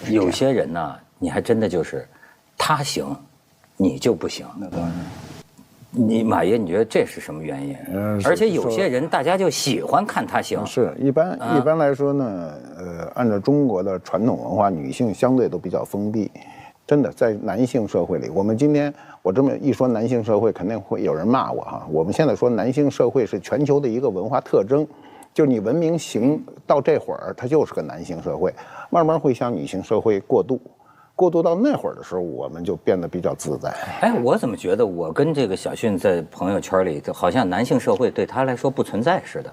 有些人呢，你还真的就是他行，你就不行。那当然。你马爷，你觉得这是什么原因？而且有些人大家就喜欢看他行。是一般来说呢，按照中国的传统文化，女性相对都比较封闭。真的，在男性社会里，我们今天我这么一说男性社会，肯定会有人骂我哈。我们现在说男性社会是全球的一个文化特征，就你文明行到这会儿，它就是个男性社会，慢慢会向女性社会过渡。过渡到那会儿的时候，我们就变得比较自在。哎，我怎么觉得我跟这个小迅在朋友圈里，好像男性社会对他来说不存在似的。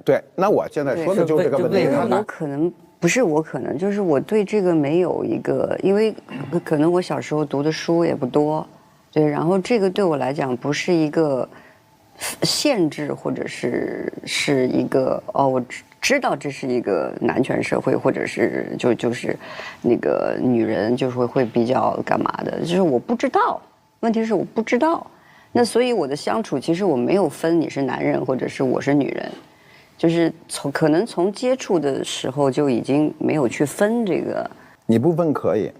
对，那我现在说的就是这个问题。我可能不是我可能就是我对这个没有一个，因为可能我小时候读的书也不多，对，然后这个对我来讲不是一个限制，或者是一个我知道这是一个男权社会，或者是就是那个女人就是会比较干嘛的，就是我不知道，问题是我不知道，那所以我的相处其实我没有分你是男人或者是我是女人，就是可能从接触的时候就已经没有去分这个。你不分可以，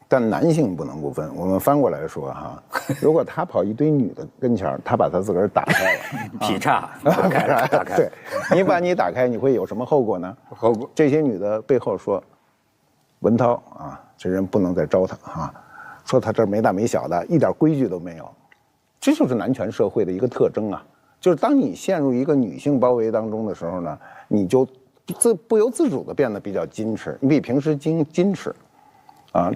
但男性不能不分。我们翻过来说哈，如果他跑一堆女的跟前，他把他自个儿打开了，劈叉打开，对，你把你打开，你会有什么后果呢？后果这些女的背后说，文涛啊，这人不能再招他啊，说他这没大没小的，一点规矩都没有，这就是男权社会的一个特征啊。就是当你陷入一个女性包围当中的时候呢，你就不由自主的变得比较矜持，你比平时矜持。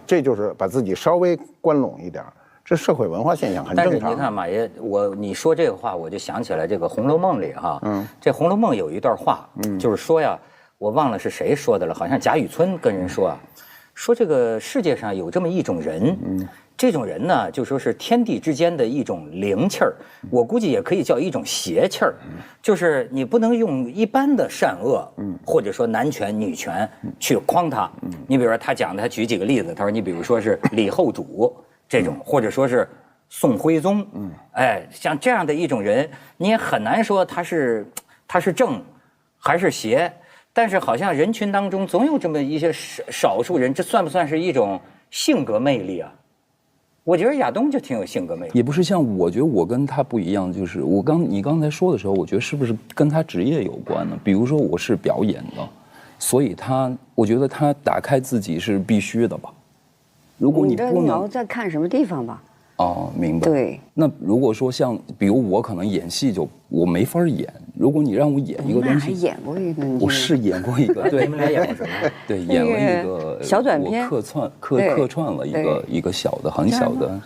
这就是把自己稍微关拢一点，这社会文化现象很正常。但是你看马爷，你说这个话，我就想起来这个《红楼梦》里哈，这《红楼梦》有一段话，就是说呀，我忘了是谁说的了，好像贾雨村跟人说啊，说这个世界上有这么一种人，这种人呢，就说是天地之间的一种灵气儿，我估计也可以叫一种邪气儿，就是你不能用一般的善恶，或者说男权女权去框他。你比如说他举几个例子，他说你比如说是李后主这种，或者说是宋徽宗，哎，像这样的一种人，你也很难说他是正还是邪，但是好像人群当中总有这么一些少数人，这算不算是一种性格魅力啊？我觉得亚东就挺有性格魅力，也不是像我觉得我跟他不一样，就是你刚才说的时候，我觉得是不是跟他职业有关呢？比如说我是表演的，所以我觉得他打开自己是必须的吧。如果你不能，你要在看什么地方吧？哦，明白。对。那如果说比如我可能演戏我没法演，如如果你让我演一个东西，还演过一个，我是演过一个，对，你们俩演过什么？对，演了一个小短片，客串了一个小的很小的，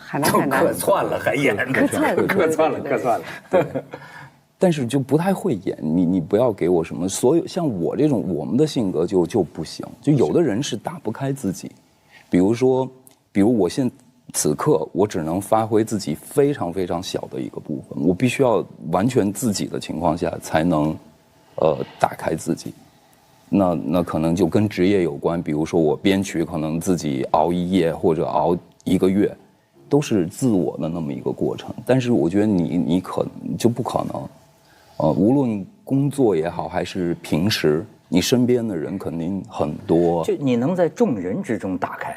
客串了还演，客串了，对。但是就不太会演，你不要给我什么，所有像我这种我们的性格就不行，就有的人是打不开自己，比如我此刻我只能发挥自己非常非常小的一个部分，我必须要完全自己的情况下才能，打开自己。那可能就跟职业有关，比如说我编曲可能自己熬一夜或者熬1个月，都是自我的那么一个过程。但是我觉得你可能就不可能，无论工作也好还是平时，你身边的人肯定很多，就你能在众人之中打开。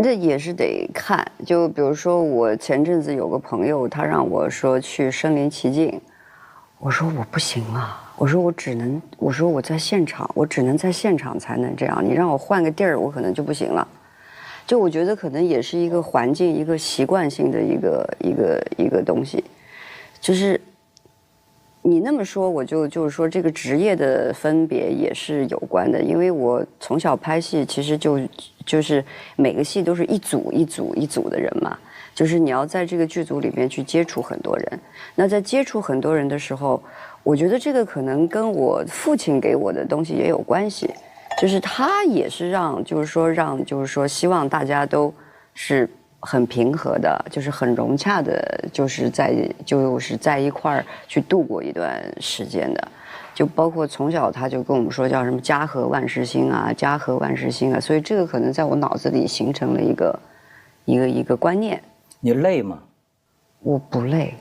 这也是得看，就比如说我前阵子有个朋友，他让我说去身临其境，我说我不行啊，我说我在现场，我只能在现场才能这样，你让我换个地儿，我可能就不行了。就我觉得可能也是一个环境，一个习惯性的一个东西，就是你那么说，我就是说这个职业的分别也是有关的，因为我从小拍戏，其实就是每个戏都是一组的人嘛，就是你要在这个剧组里面去接触很多人。那在接触很多人的时候，我觉得这个可能跟我父亲给我的东西也有关系，就是他也是就是说希望大家都是很平和的，就是很融洽的，就是在一块儿去度过一段时间的。就包括从小他就跟我们说叫什么家和万事兴啊，家和万事兴啊，所以这个可能在我脑子里形成了一个观念。你累吗？我不累。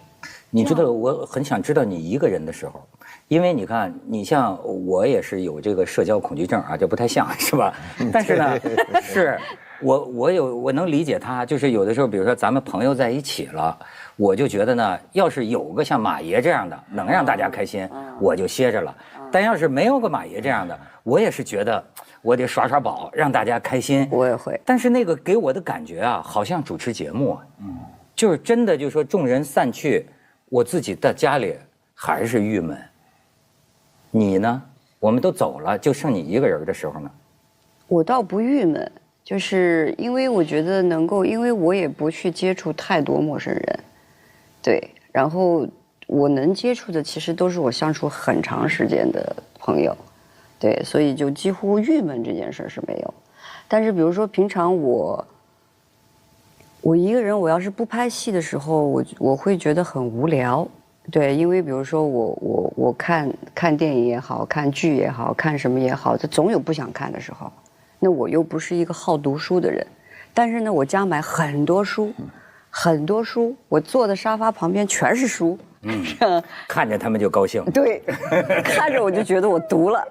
你知道，我很想知道你一个人的时候，因为你看，你像我也是有这个社交恐惧症啊，这不太像是吧？但是呢，是我能理解他，就是有的时候，比如说咱们朋友在一起了，我就觉得呢，要是有个像马爷这样的能让大家开心，我就歇着了。但要是没有个马爷这样的，我也是觉得我得耍耍宝，让大家开心。我也会。但是那个给我的感觉啊，好像主持节目，就是真的，就是说众人散去，我自己在家里还是郁闷。你呢？我们都走了，就剩你一个人的时候呢？我倒不郁闷，就是因为我觉得能够，因为我也不去接触太多陌生人，对，然后我能接触的其实都是我相处很长时间的朋友，对，所以就几乎郁闷这件事是没有。但是比如说平常我一个人，我要是不拍戏的时候，我会觉得很无聊。对，因为比如说我看电影也好看剧也好看什么也好，它总有不想看的时候。那我又不是一个好读书的人，但是呢，我家买很多书，很多书，我坐的沙发旁边全是书。看着他们就高兴。对，看着我就觉得我读了。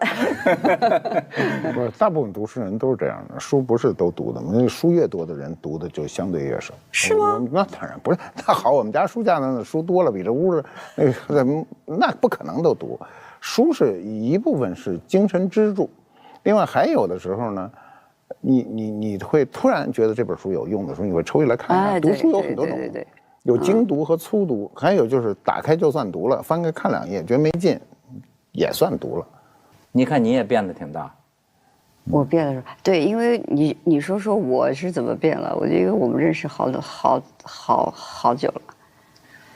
不是，大部分读书人都是这样的，书不是都读的嘛，那个书越多的人读的就相对越少。是吗？那当然不是。那好，我们家书架那书多了，比这屋子那不可能都读。书是一部分是精神支柱，另外还有的时候呢，你会突然觉得这本书有用的时候，你会抽起来看一下。读书有很多种。对。有精读和粗读，还有就是打开就算读了，翻开看2页觉得没劲，也算读了。你看你也变得挺大。我变了，对，因为你说我是怎么变了？我觉得我们认识好久了。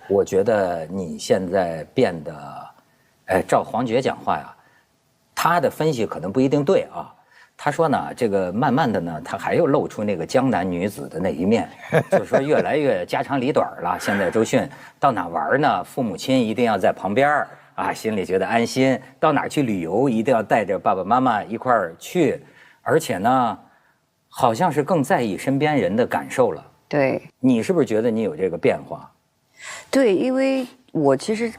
我觉得你现在变得，照黄觉讲话呀，他的分析可能不一定对啊。他说呢，这个慢慢的呢，他还又露出那个江南女子的那一面，就是说越来越家长里短了。现在周迅到哪玩呢，父母亲一定要在旁边啊，心里觉得安心。到哪去旅游，一定要带着爸爸妈妈一块儿去，而且呢，好像是更在意身边人的感受了。对，你是不是觉得你有这个变化？对，因为我其实。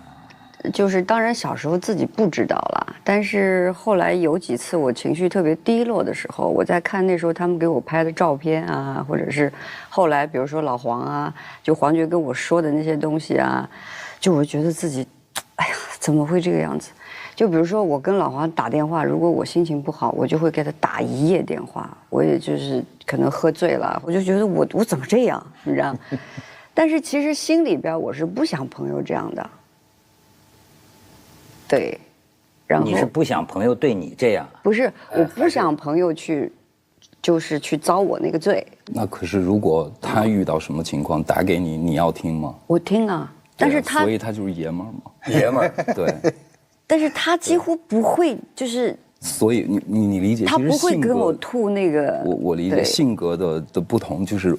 就是当然小时候自己不知道了，但是后来有几次我情绪特别低落的时候，我在看那时候他们给我拍的照片啊，或者是后来比如说老黄啊，就黄觉跟我说的那些东西啊，就我觉得自己，哎呀，怎么会这个样子？就比如说我跟老黄打电话，如果我心情不好，我就会给他打1夜电话，我也就是可能喝醉了，我就觉得我怎么这样，你知道？但是其实心里边我是不想朋友这样的。对，然后你是不想朋友对你这样？不是，我不想朋友就是去遭我那个罪。那可是如果他遇到什么情况打给你，你要听吗？我听啊，但是他所以他就是爷们儿嘛。爷们儿，对。但是他几乎不会，就是。所以你理解，他不会跟我吐那个。我理解性格的不同，就是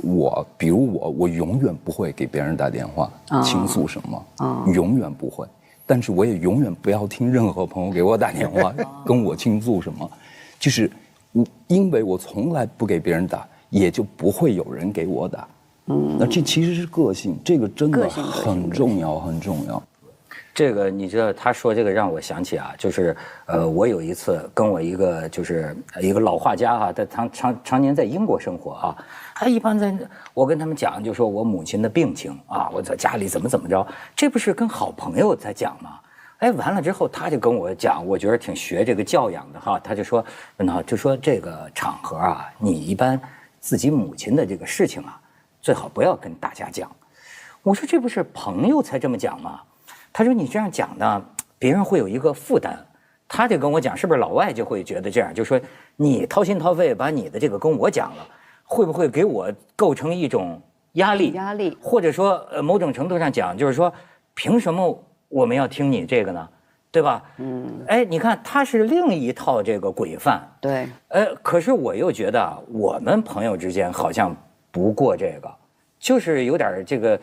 比如我永远不会给别人打电话倾诉什么，永远不会。但是我也永远不要听任何朋友给我打电话跟我倾诉什么，就是因为我从来不给别人打，也就不会有人给我打。那这其实是个性，这个真的很重要，很重要。这个你知道，他说这个让我想起啊，就是我有一次跟我一个就是一个老画家啊，他常年在英国生活啊，他一般我跟他们讲，就说我母亲的病情啊，我在家里怎么着，这不是跟好朋友在讲吗？哎，完了之后他就跟我讲，我觉得挺学这个教养的哈，他就说这个场合啊，你一般自己母亲的这个事情啊，最好不要跟大家讲。我说这不是朋友才这么讲吗？他说你这样讲呢，别人会有一个负担。他就跟我讲，是不是老外就会觉得这样，就说你掏心掏肺把你的这个跟我讲了，会不会给我构成一种压力？压力，或者说某种程度上讲，就是说凭什么我们要听你这个呢？对吧？哎，你看他是另一套这个规范。对。可是我又觉得我们朋友之间好像不过这个，就是有点这个。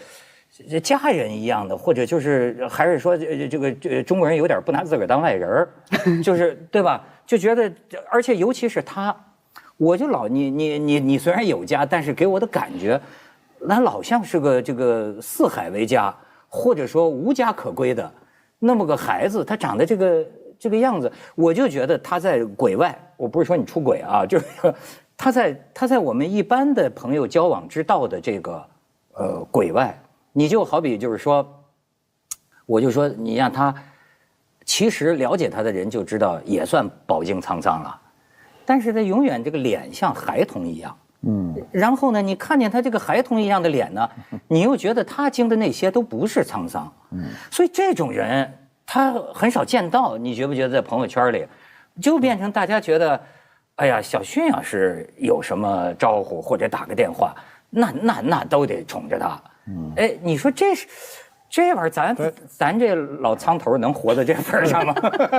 家人一样的，或者就是还是说这个中国人有点不拿自个儿当外人就是对吧？就觉得，而且尤其是他，我就老你虽然有家，但是给我的感觉，那老像是个这个四海为家，或者说无家可归的那么个孩子，他长得这个样子，我就觉得他在轨外。我不是说你出轨啊，就是他在我们一般的朋友交往之道的这个轨外。你就好比就是说，我就说你让他，其实了解他的人就知道也算饱经沧桑了，但是他永远这个脸像孩童一样。然后呢，你看见他这个孩童一样的脸呢，你又觉得他经的那些都不是沧桑。所以这种人他很少见到，你觉不觉得在朋友圈里，就变成大家觉得，哎呀，小勋要是有什么招呼或者打个电话，那都得宠着他。哎，你说这玩意儿，咱这老苍头能活到这份上吗？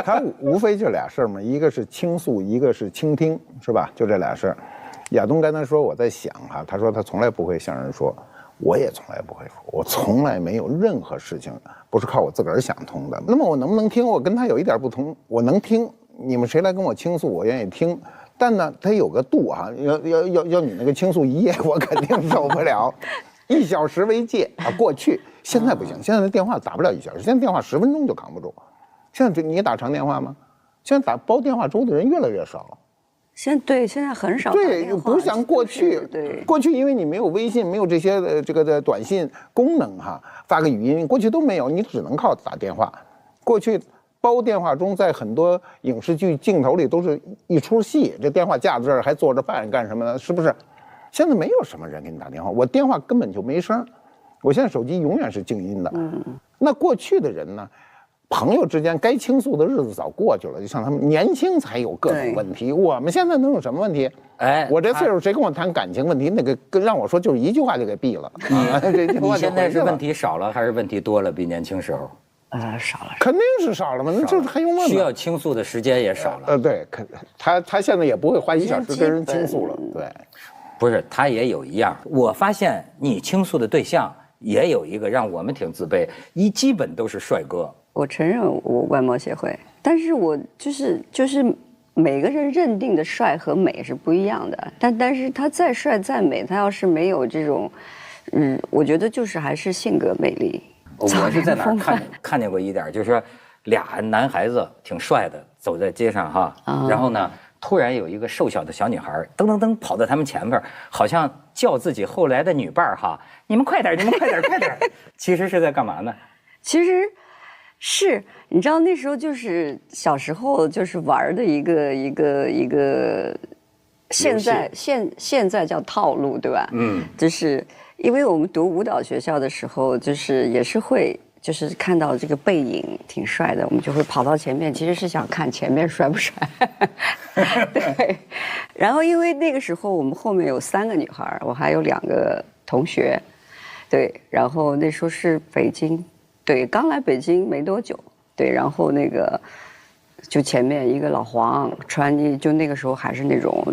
他无非就俩事儿嘛，一个是倾诉，一个是倾听，是吧？就这俩事儿。亚东刚才说我在想哈，他说他从来不会向人说，我也从来不会说，我从来没有任何事情不是靠我自个儿想通的。那么我能不能听？我跟他有一点不同，我能听，你们谁来跟我倾诉，我愿意听。但呢，他有个度啊，要你那个倾诉1夜，我肯定受不了。1小时为界啊，过去现在不行，现在的电话打不了1小时，现在电话10分钟就扛不住。现在你打长电话吗？现在打煲电话粥的人越来越少了。现在很少。对，不像过去。对，过去因为你没有微信，没有这些这个的短信功能哈，发个语音，过去都没有，你只能靠打电话。过去煲电话中，在很多影视剧镜头里都是一出戏，这电话架在这儿还做着饭干什么呢？是不是？现在没有什么人给你打电话，我电话根本就没声，我现在手机永远是静音的。那过去的人呢，朋友之间该倾诉的日子早过去了，就像他们年轻才有各种问题，我们现在能有什么问题？哎，我这岁数谁跟我谈感情问题，那个让我说就是一句话就给毙了。你现在是问题少了还是问题多了？比年轻时候？少了，肯定是少了嘛，那就是还用问吗？需要倾诉的时间也少了。对，他现在也不会花1小时跟人倾诉了。对。不是，他也有一样。我发现你倾诉的对象也有一个让我们挺自卑，基本都是帅哥。我承认我外貌协会，但是我就是每个人认定的帅和美是不一样的。但是他再帅再美，他要是没有这种，我觉得就是还是性格魅力。我是在哪儿看见过一点，就是说俩男孩子挺帅的走在街上哈，然后呢。突然有一个瘦小的小女孩噔噔噔跑到他们前面，好像叫自己后来的女伴哈，你们快点，你们快点，快点。其实是在干嘛呢？其实是你知道那时候就是小时候就是玩的一个，现在叫套路，对吧？就是因为我们读舞蹈学校的时候，就是也是会。就是看到这个背影挺帅的，我们就会跑到前面，其实是想看前面帅不帅。对，然后因为那个时候我们后面有3个女孩，我还有2个同学，对，然后那时候是北京，对，刚来北京没多久，对，然后那个就前面一个老黄穿，就那个时候还是那种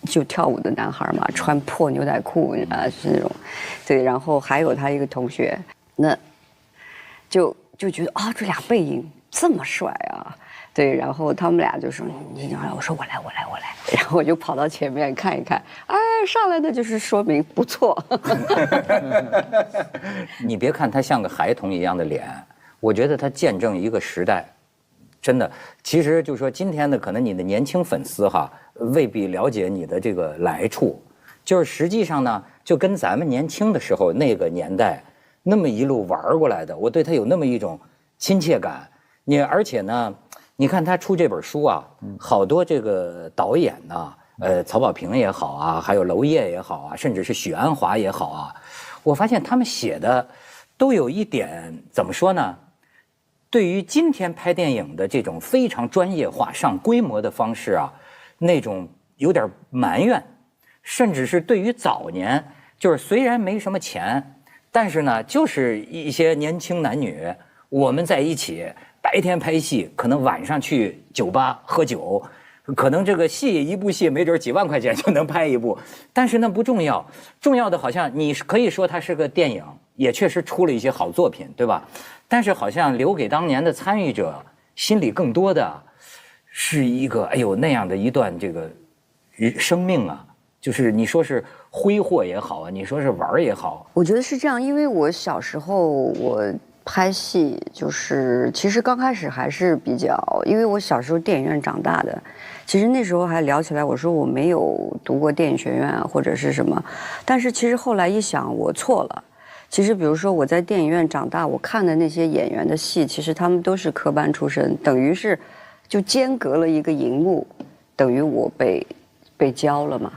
就跳舞的男孩嘛，穿破牛仔裤啊，是那种，对，然后还有他一个同学，那。就觉得啊，这俩背影这么帅啊，对，然后他们俩就说你，我说我来，然后我就跑到前面看一看，哎，上来的就是说明不错。你别看他像个孩童一样的脸，我觉得他见证一个时代，真的。其实就说今天的可能你的年轻粉丝哈，未必了解你的这个来处，就是实际上呢，就跟咱们年轻的时候那个年代。那么一路玩过来的，我对他有那么一种亲切感。而且呢，你看他出这本书啊，好多这个导演呢，曹保平也好啊，还有娄烨也好啊，甚至是许鞍华也好啊，我发现他们写的都有一点怎么说呢？对于今天拍电影的这种非常专业化、上规模的方式啊，那种有点埋怨，甚至是对于早年，就是虽然没什么钱。但是呢，就是一些年轻男女，我们在一起，白天拍戏，可能晚上去酒吧喝酒，可能这个戏一部戏没准几万块钱就能拍一部，但是那不重要，重要的好像你可以说它是个电影，也确实出了一些好作品，对吧？但是好像留给当年的参与者心里更多的是一个哎呦那样的一段这个生命啊。就是你说是挥霍也好啊，你说是玩也好，我觉得是这样，因为我小时候拍戏就是其实刚开始还是比较，因为我小时候电影院长大的，其实那时候还聊起来，我说我没有读过电影学院啊或者是什么，但是其实后来一想我错了。其实比如说我在电影院长大，我看的那些演员的戏，其实他们都是科班出身，等于是就间隔了一个荧幕，等于我被教了嘛。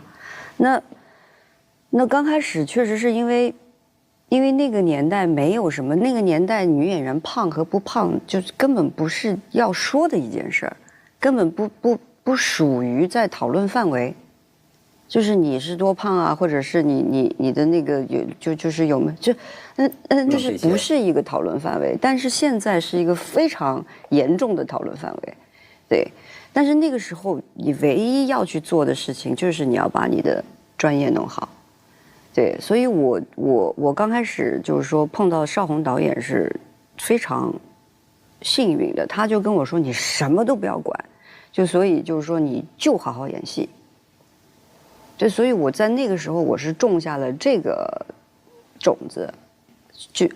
那刚开始确实是因为那个年代没有什么，那个年代女演员胖和不胖，就是根本不是要说的一件事儿，根本不属于在讨论范围。就是你是多胖啊，或者是你的那个就是有没有就是不是一个讨论范围，但是现在是一个非常严重的讨论范围，对。但是那个时候你唯一要去做的事情就是你要把你的专业弄好，对。所以我刚开始就是说碰到邵宏导演是非常幸运的，他就跟我说你什么都不要管，就所以就是说你就好好演戏。对，所以我在那个时候我是种下了这个种子，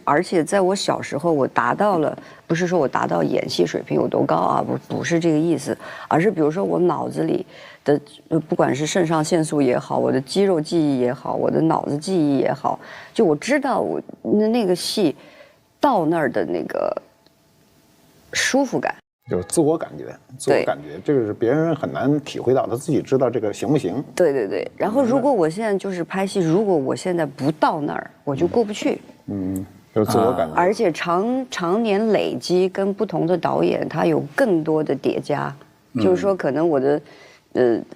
而且在我小时候我达到了，不是说我达到演戏水平有多高啊，不是这个意思，而是比如说我脑子里的不管是肾上腺素也好，我的肌肉记忆也好，我的脑子记忆也好，就我知道我那个戏到那儿的那个舒服感。就是自我感觉，这个是别人很难体会到，他自己知道这个行不行。对对对。然后如果我现在就是拍戏，如果我现在不到那儿，我就过不去。就是自我感觉。而且常年累积跟不同的导演，他有更多的叠加，就是说可能我的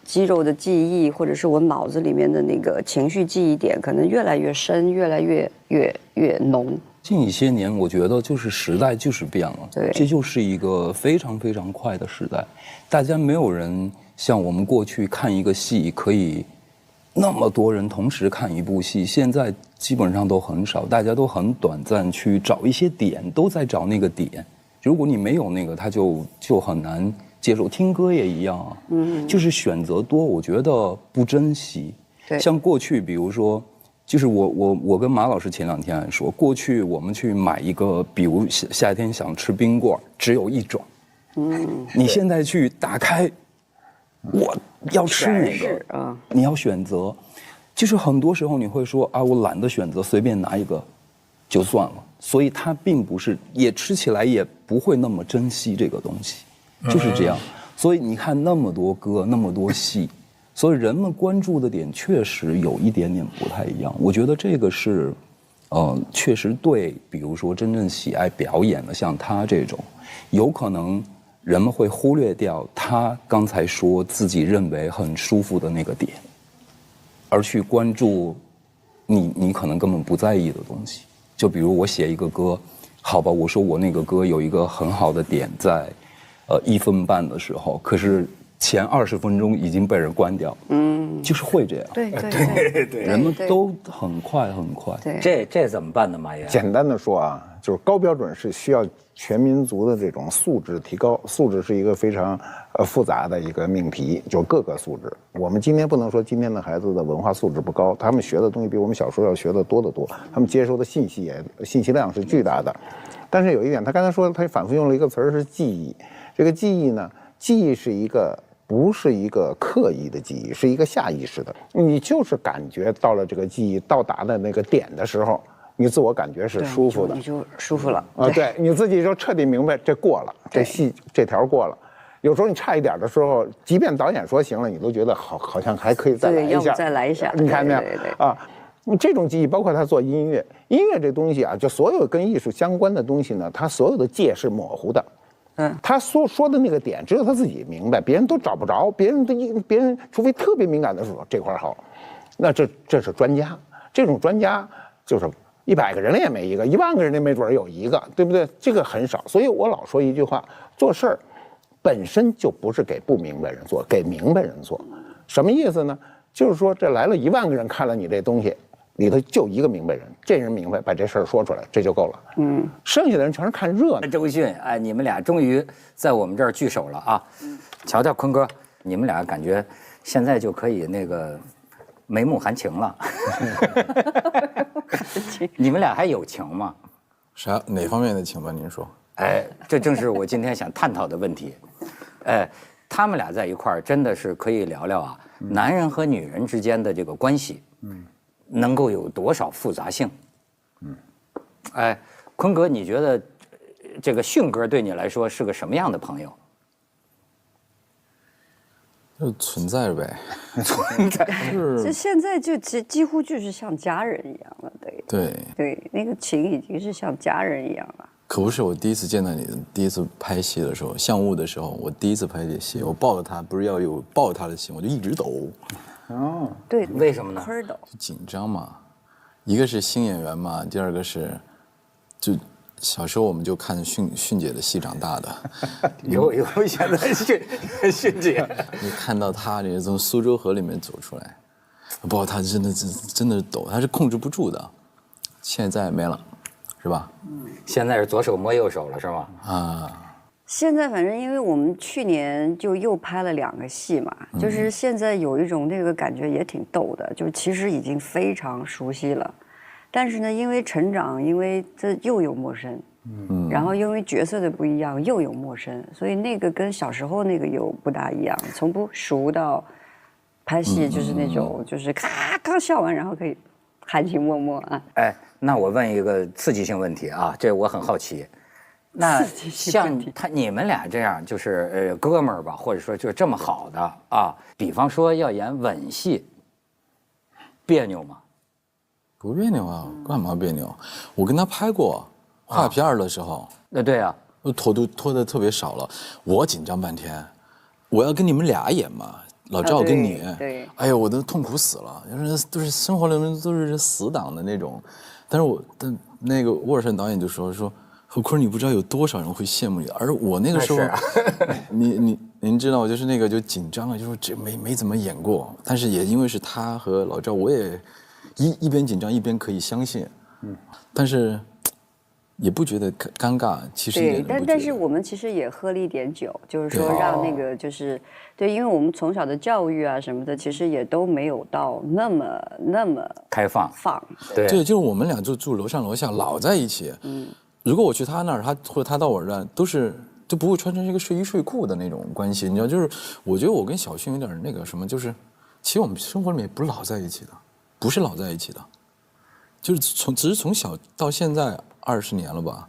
肌肉的记忆，或者是我脑子里面的那个情绪记忆点，可能越来越深，越来越浓。近一些年，我觉得就是时代就是变了，对，这就是一个非常非常快的时代。大家没有人像我们过去看一个戏可以那么多人同时看一部戏，现在基本上都很少，大家都很短暂去找一些点，都在找那个点。如果你没有那个，他就很难接受。听歌也一样啊，就是选择多，我觉得不珍惜。对，像过去，比如说。就是我跟马老师前2天还说，过去我们去买一个，比如夏天想吃冰棍，只有一种。你现在去打开，我要吃哪个？你要选择。就是很多时候你会说啊，我懒得选择，随便拿一个就算了。所以它并不是，也吃起来也不会那么珍惜这个东西，就是这样。所以你看那么多歌，那么多戏。所以人们关注的点确实有一点点不太一样，我觉得这个是，确实对，比如说真正喜爱表演的，像他这种，有可能人们会忽略掉他刚才说自己认为很舒服的那个点，而去关注你可能根本不在意的东西。就比如我写一个歌，好吧，我说我那个歌有一个很好的点在，1分半的时候，可是。前20分钟已经被人关掉，就是会这样。对，人们都很快。对，这怎么办呢，马爷？简单的说啊，就是高标准是需要全民族的这种素质提高，素质是一个非常复杂的一个命题，就各个素质。我们今天不能说今天的孩子的文化素质不高，他们学的东西比我们小时候要学的多得多，他们接收的信息量是巨大的。但是有一点，他刚才说他反复用了一个词儿是记忆，这个记忆呢，记忆是一个。不是一个刻意的记忆，是一个下意识的。你就是感觉到了这个记忆到达的那个点的时候，你自我感觉是舒服的，你就舒服了啊。对，你自己就彻底明白这过了，这戏这条过了。有时候你差一点的时候，即便导演说行了，你都觉得好像还可以再来一下，再来一下。你看没有啊？这种记忆包括他做音乐，音乐这东西啊，就所有跟艺术相关的东西呢，它所有的界是模糊的。他说的那个点，只有他自己明白，别人都找不着。别人除非特别敏感的说这块好，那这是专家。这种专家就是100个人里也没一个，10000个人里没准有一个，对不对？这个很少。所以我老说一句话：做事儿本身就不是给不明白人做，给明白人做。什么意思呢？就是说这来了10000个人看了你这东西。里头就一个明白人，这人明白把这事儿说出来，这就够了。剩下的人全是看热闹。周迅，哎，你们俩终于在我们这儿聚首了啊！瞧瞧坤哥，你们俩感觉现在就可以那个眉目含情了。你们俩还有情吗？哪方面的，请帮您说。哎，这正是我今天想探讨的问题。哎，他们俩在一块儿真的是可以聊聊啊，男人和女人之间的这个关系，能够有多少复杂性？哎，坤哥，你觉得这个迅哥对你来说是个什么样的朋友？就存在着呗，存在。这现在就几乎就是像家人一样了，对，那个情已经是像家人一样了。可不是，我第一次见到你，第一次拍戏的时候，相雾的时候，我第一次拍这戏，我抱着他，不是要有抱着他的戏，我就一直抖。哦，对，为什么呢？坤抖，紧张嘛，一个是新演员嘛，第二个是，就小时候我们就看迅姐的戏长大的。有现在迅姐，你看到他这从苏州河里面走出来，抱他真的抖，他是控制不住的。现在没了。是吧？现在是左手摸右手了，是吗？啊，现在反正因为我们去年就又拍了2个戏嘛，就是现在有一种那个感觉也挺逗的，就是其实已经非常熟悉了，但是呢，因为成长，因为这又有陌生，然后因为角色的不一样又有陌生，所以那个跟小时候那个又不大一样，从不熟到拍戏就是那种就是咔刚笑完然后可以含情脉脉啊。哎，那我问一个刺激性问题啊，这我很好奇。那像你们俩这样，就是哥们儿吧，或者说就这么好的啊，比方说要演吻戏，别扭吗？不别扭啊，干嘛别扭？我跟他拍过画片儿的时候，对啊，拖得特别少了，我紧张半天，我要跟你们俩演嘛。老赵跟你，对，哎呦，我都痛苦死了，就是都是生活里面都是死党的那种，但那个沃尔善导演就说坤，你不知道有多少人会羡慕你，而我那个时候，您知道，就是那个就紧张啊，就说这没怎么演过，但是也因为是他和老赵，我也一边紧张一边可以相信，但是也不觉得尴尬，其实对，但是我们其实也喝了一点酒，就是说让那个就是对，因为我们从小的教育啊什么的，其实也都没有到那么开放。对，就是我们俩就住楼上楼下，老在一起。如果我去他那儿，或者他到我这儿，都不会穿成一个睡衣睡裤的那种关系，你知道，就是我觉得我跟小迅有点那个什么，就是其实我们生活里面也不是老在一起的，不是老在一起的，就是只是从小到现在20年了吧，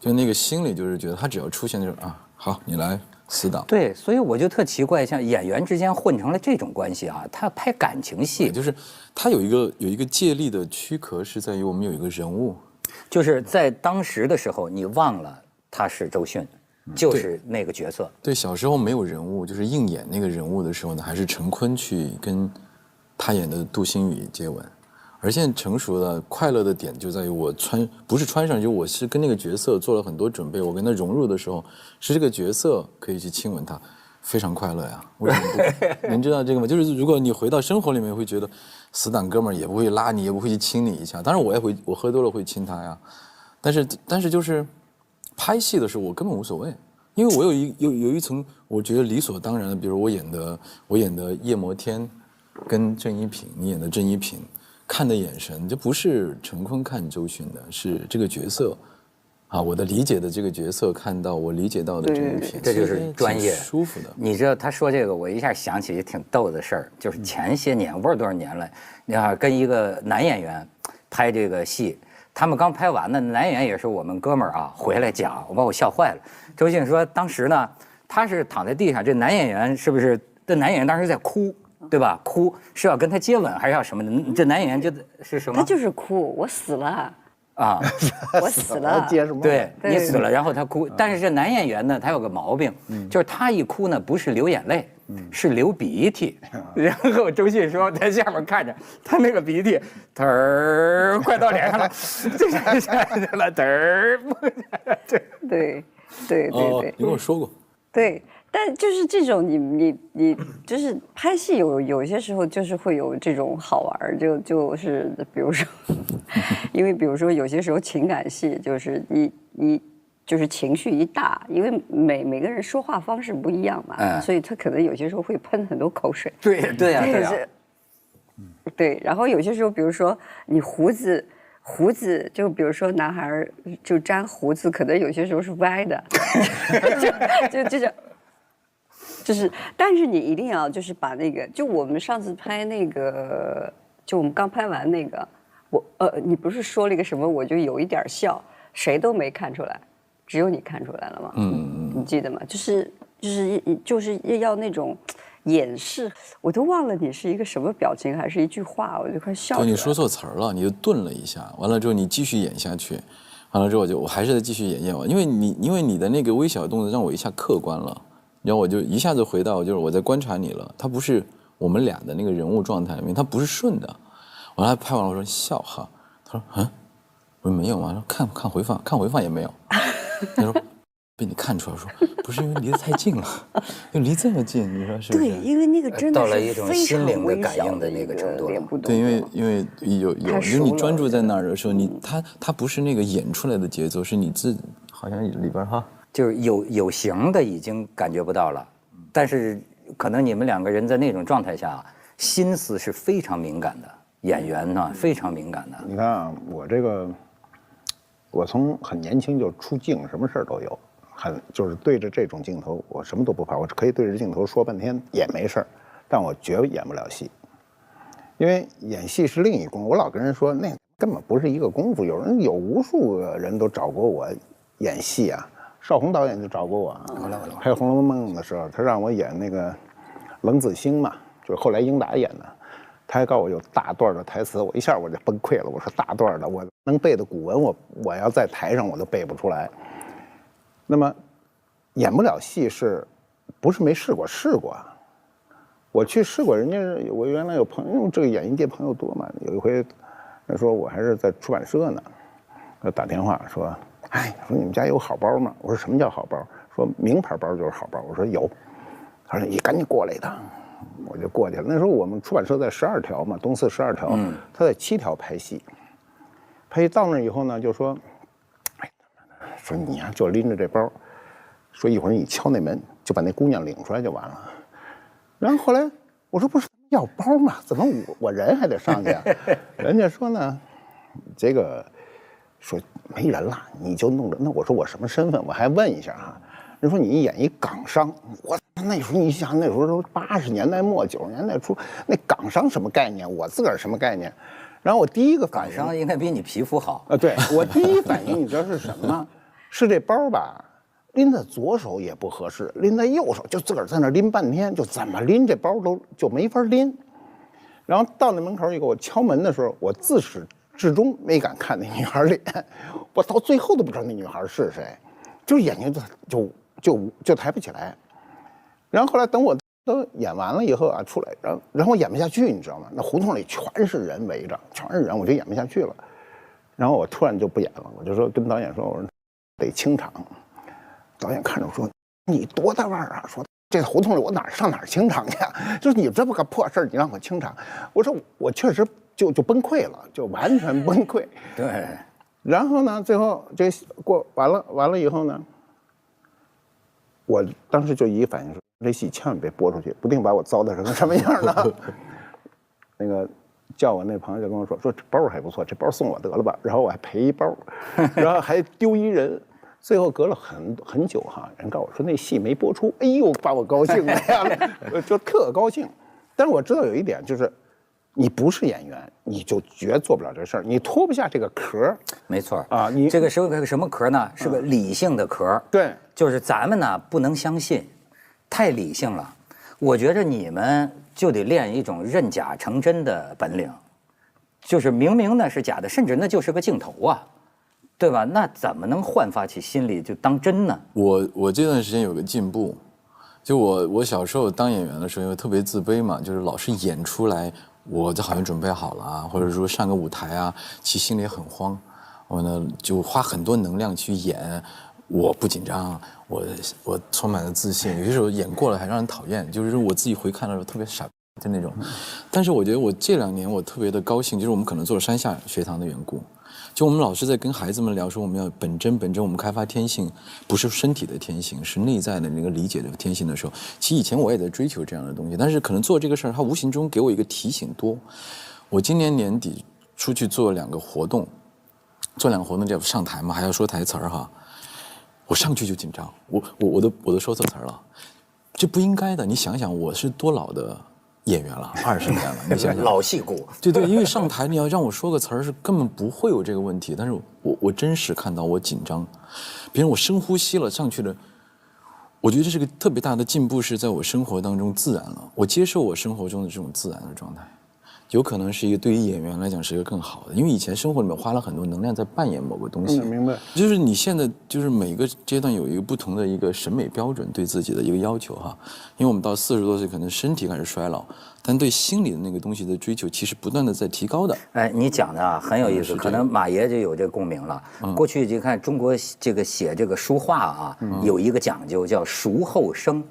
就那个心里就是觉得他只要出现就是啊，好，你来死党。对，所以我就特奇怪，像演员之间混成了这种关系啊，他拍感情戏，就是他有一个借力的躯壳，是在于我们有一个人物，就是在当时的时候，你忘了他是周迅，就是那个角色。对，小时候没有人物，就是硬演那个人物的时候呢，还是陈坤去跟他演的杜心雨接吻。而现在成熟的快乐的点就在于我不是穿上，就我是跟那个角色做了很多准备，我跟他融入的时候，是这个角色可以去亲吻他，非常快乐呀。为什么不？您知道这个吗？就是如果你回到生活里面，会觉得死党哥们儿也不会拉你，也不会去亲你一下。当然我也会，我喝多了会亲他呀。但是就是拍戏的时候，我根本无所谓，因为我有一层我觉得理所当然的，比如我演的叶摩天，跟郑一平，你演的郑一平。看的眼神，这不是陈坤看周迅的，是这个角色，啊，我的理解的这个角色看到我理解到的这一片，这就是专业，舒服的。你知道他说这个，我一下想起一挺逗的事儿，就是前些年，我不知道多少年了，你看跟一个男演员拍这个戏，他们刚拍完呢，男演员也是我们哥们儿啊，回来讲，我把我笑坏了。周迅说，当时呢，他是躺在地上，这男演员是不是？这男演员当时在哭。对吧？哭是要跟他接吻，还是要什么的？这男演员就是什么？他就是哭，我死了啊！我死了，接什么？对你死了，然后他哭。但是这男演员呢，他有个毛病，就是他一哭呢，不是流眼泪，是流鼻涕。然后周迅说，在下面看着他那个鼻涕，嘚儿快到脸上了，这下去了，嘚儿。对，你跟我说过。对。但就是这种你就是拍戏有些时候就是会有这种好玩，就是比如说，因为比如说有些时候情感戏就是你就是情绪一大，因为每个人说话方式不一样嘛，所以他可能有些时候会喷很多口水。对呀。对，然后有些时候比如说你胡子胡子，就比如说男孩儿就粘胡子，可能有些时候是歪的，就是，但是你一定要就是把那个，就我们上次拍那个，就我们刚拍完那个，你不是说了一个什么，我就有一点笑，谁都没看出来，只有你看出来了吗？你记得吗？就是要那种。掩饰，我都忘了你是一个什么表情，还是一句话，我就快笑了。就你说错词儿了，你就顿了一下，完了之后你继续演下去，完了之后我还是在继续演完，因为你的那个微小动作让我一下客观了，然后我就一下子回到就是我在观察你了，他不是我们俩的那个人物状态里面，他不是顺的。完了拍完了我说笑哈，他说我说没有，完了看回放也没有，他说。被你看出来，说不是因为离得太近了，就离这么近，你说是不是？对，因为那个真的到了一种心灵的感应的那个程度了。对，因为有，就是你专注在那儿的时候，他不是那个演出来的节奏，是你自好像里边哈，就是有形的已经感觉不到了，但是可能你们两个人在那种状态下，心思是非常敏感的，演员呢非常敏感的。你看啊，我从很年轻就出镜，什么事儿都有。就是对着这种镜头，我什么都不怕，我可以对着镜头说半天也没事儿，但我绝演不了戏，因为演戏是另一功。我老跟人说，那根本不是一个功夫。有无数个人都找过我演戏啊，邵宏导演就找过我，拍《红楼梦》的时候，他让我演那个冷子兴嘛，就是后来英达演的。他还告诉我有大段的台词，我一下我就崩溃了。我说大段的，我能背的古文，我要在台上我都背不出来。那么，演不了戏不是没试过？试过，我去试过。人家我原来有朋友，这个演艺界朋友多嘛。有一回，他说我还是在出版社呢，打电话说，说你们家有好包吗？我说什么叫好包？说名牌包就是好包。我说有。他说你赶紧过来一趟，我就过去了。那时候我们出版社在12条嘛，东四12条，他在7条拍戏。拍戏到那以后呢，就说。说你呀，就拎着这包，说一会儿你敲那门，就把那姑娘领出来就完了。然后后来我说不是要包吗？怎么我人还得上去啊？人家说呢，这个说没人了，你就弄着。那我说我什么身份？我还问一下啊。人说你演一港商，我那时候你想那时候都80年代末90年代初，那港商什么概念？我自个儿什么概念？然后我第一个反应，港商应该比你皮肤好啊。对，我第一反应你知道是什么吗？是这包吧，拎在左手也不合适，拎在右手就自个儿在那拎半天，就怎么拎这包就没法拎。然后到那门口一个，我敲门的时候，我自始至终没敢看那女孩脸，我到最后都不知道那女孩是谁，就眼睛就抬不起来。然后后来等我都演完了以后啊，出来，然后我演不下去，你知道吗？那胡同里全是人围着，全是人，我就演不下去了。然后我突然就不演了，我就说跟导演说，我说得清场。导演看着我说：“你多大腕儿啊？说这胡同里我上哪儿清场去？就是你这么个破事儿，你让我清场。”我说我确实就崩溃了，就完全崩溃。对。然后呢，最后这完了以后呢，我当时就一个反应说：这戏千万别播出去，不定把我糟蹋成个什么样呢？那个叫我那朋友就跟我说这包还不错，这包送我得了吧。然后我还赔一包，然后还丢一人。最后隔了很久哈，人告诉我说那戏没播出，哎呦，把我高兴的呀，就特高兴。但是我知道有一点就是，你不是演员，你就绝做不了这事儿，你脱不下这个壳。没错啊，你这个是个什么壳呢？是个理性的壳。对，就是咱们呢不能相信，太理性了。我觉着你们就得练一种认假成真的本领，就是明明呢是假的，甚至那就是个镜头啊。对吧？那怎么能焕发起心理就当真呢？我这段时间有个进步，就我小时候当演员的时候，因为特别自卑嘛，就是老是演出来，我就好像准备好了啊，或者说上个舞台啊，其实心里很慌。我呢就花很多能量去演，我不紧张，我充满了自信。有些时候演过了还让人讨厌，就是我自己回看的时候特别傻，就那种。但是我觉得我这2年我特别的高兴，就是我们可能做了山下学堂的缘故。就我们老师在跟孩子们聊说，我们要本真，我们开发天性，不是身体的天性，是内在的那个理解的天性的时候，其实以前我也在追求这样的东西，但是可能做这个事儿，它无形中给我一个提醒多。我今年年底出去做2个活动，做2个活动就要上台嘛，还要说台词儿哈，我上去就紧张，我都说错词儿了，这不应该的。你想想，我是多老的演员了，20年了，你想想，老戏骨。对，因为上台你要让我说个词儿是根本不会有这个问题，但是我真实看到我紧张，别人我深呼吸了上去了。我觉得这是个特别大的进步，是在我生活当中自然了。我接受我生活中的这种自然的状态，有可能是一个对于演员来讲是一个更好的，因为以前生活里面花了很多能量在扮演某个东西。明白。就是你现在就是每个阶段有一个不同的一个审美标准，对自己的一个要求哈。因为我们到40多岁，可能身体开始衰老，但对心理的那个东西的追求，其实不断的在提高的。哎，你讲的啊很有意思，可能马爷就有这共鸣了。过去就看中国这个写这个书画啊，有一个讲究叫熟后生。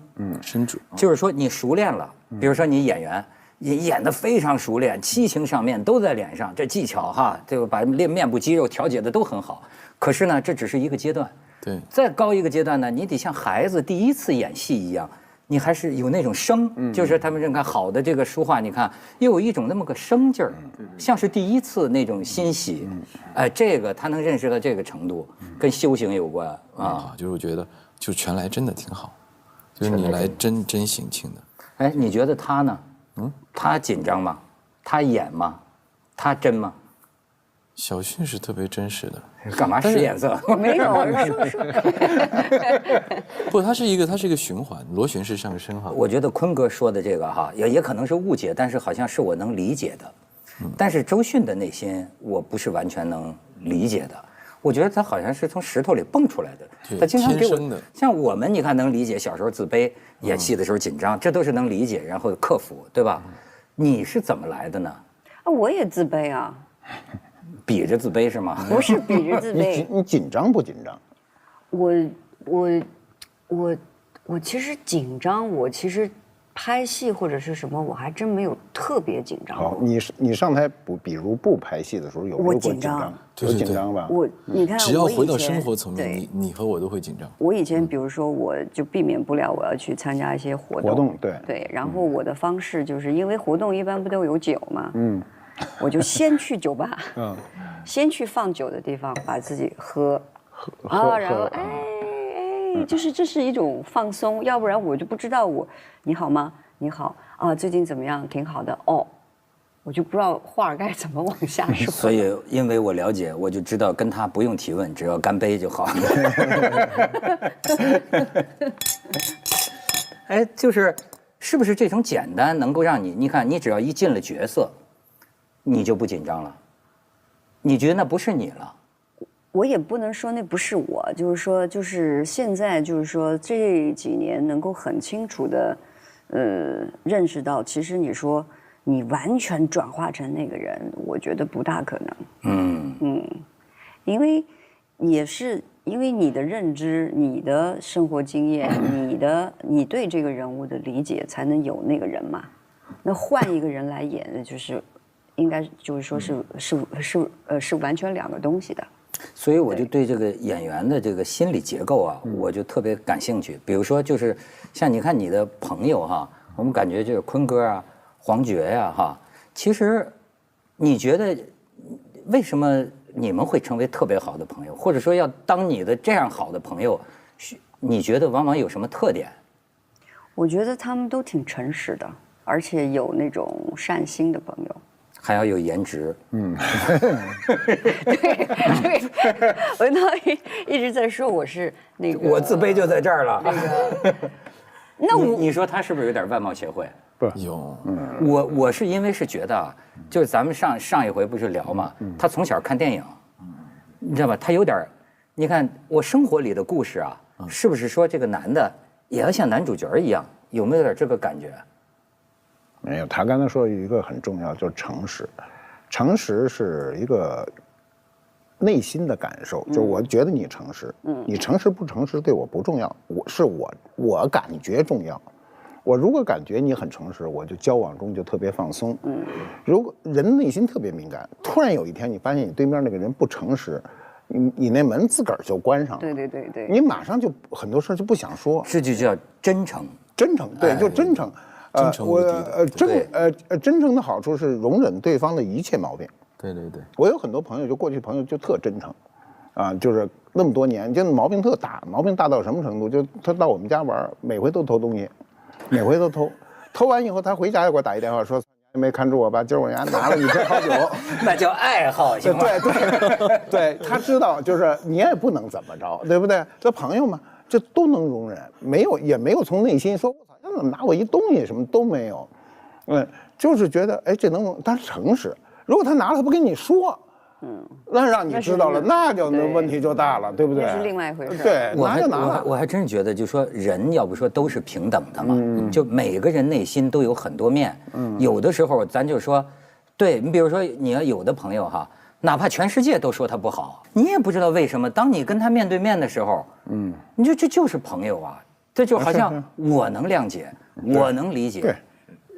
深主就是说你熟练了，比如说你演员。演得非常熟练，七情上面都在脸上，这技巧哈，这个把面部肌肉调节的都很好。可是呢，这只是一个阶段。对，再高一个阶段呢，你得像孩子第一次演戏一样，你还是有那种生，就是他们认看好的这个书画，你看又有一种那么个生劲儿，像是第一次那种欣喜。哎，这个他能认识到这个程度，跟修行有关啊。就是我觉得，就全来真的挺好，就是你来真性情的。哎，你觉得他呢？他紧张吗？他演吗？他真吗？小迅是特别真实的。干嘛使眼色？没有，说。不，它是一个循环，螺旋式上升哈。我觉得坤哥说的这个哈，也可能是误解，但是好像是我能理解的。但是周迅的内心，我不是完全能理解的。我觉得他好像是从石头里蹦出来的，他经常给我像我们，你看能理解小时候自卑，演戏的时候紧张，这都是能理解，然后克服，对吧？你是怎么来的呢？啊，我也自卑啊。比着自卑是吗？不是比着自卑。你紧张不紧张？我其实紧张，我其实拍戏或者是什么，我还真没有特别紧张。好，你上台比如不拍戏的时候有没有过紧张？有紧张吧？你看，只要回到生活层面，你和我都会紧张。我以前比如说，我就避免不了我要去参加一些活动，对，然后我的方式就是因为活动一般不都有酒嘛，我就先去酒吧，先去放酒的地方把自己喝啊，然后就是这是一种放松，要不然我就不知道你好吗？你好啊，最近怎么样？挺好的哦，我就不知道话该怎么往下说。所以因为我了解，我就知道跟他不用提问，只要干杯就好。哎，是不是这种简单能够让你看，你只要一进了角色，你就不紧张了，你觉得那不是你了。我也不能说那不是我，就是说，就是现在，就是说这几年能够很清楚的，认识到，其实你说你完全转化成那个人，我觉得不大可能。因为因为你的认知、你的生活经验、你对这个人物的理解，才能有那个人嘛。那换一个人来演，就是应该就是说是完全两个东西的。所以我就对这个演员的这个心理结构啊，我就特别感兴趣。比如说，就是像你看你的朋友哈，我们感觉就是坤哥啊、黄觉呀哈，其实你觉得为什么你们会成为特别好的朋友，或者说要当你的这样好的朋友，你觉得往往有什么特点？我觉得他们都挺诚实的，而且有那种善心的朋友。还要有颜值，对，我那一直在说我是那个，我自卑就在这儿了。那你说他是不是有点外貌协会？不有，我是因为是觉得啊，就是咱们上一回不是聊嘛，他从小看电影，你知道吧？他有点，你看我生活里的故事啊，是不是说这个男的也要像男主角一样？有没有点这个感觉？没有，他刚才说一个很重要，就是诚实。诚实是一个内心的感受，就我觉得你诚实，你诚实不诚实对我不重要，我感觉重要。我如果感觉你很诚实，我就交往中就特别放松。如果人内心特别敏感，突然有一天你发现你对面那个人不诚实，你那门自个儿就关上了。对，你马上就很多事就不想说。这就叫真诚。真诚，对，就真诚。真诚无敌的。真诚的好处是容忍对方的一切毛病。对对对，我有很多朋友，就过去朋友就特真诚，啊，就是那么多年，就毛病特大，毛病大到什么程度？就他到我们家玩，每回都偷东西，每回都偷，偷完以后他回家又给我打一电话说。没看住我吧？今儿我家拿了你瓶好酒，那叫爱好，行吗？对，他知道，就是你也不能怎么着，对不对？这朋友嘛，这都能容忍，也没有从内心说，我操，他怎么拿我一东西，什么都没有，就是觉得，哎，这能，他诚实。如果他拿了他不跟你说，那让你知道了，那就问题就大了，对不对？那是另外一回事。对，拿就拿了。我还真是觉得，就说人要不说都是平等的嘛，就每个人内心都有很多面。有的时候咱就说，对你比如说你要有的朋友哈，哪怕全世界都说他不好，你也不知道为什么。当你跟他面对面的时候，你就这就是朋友啊，这就好像我能谅解，我能理解，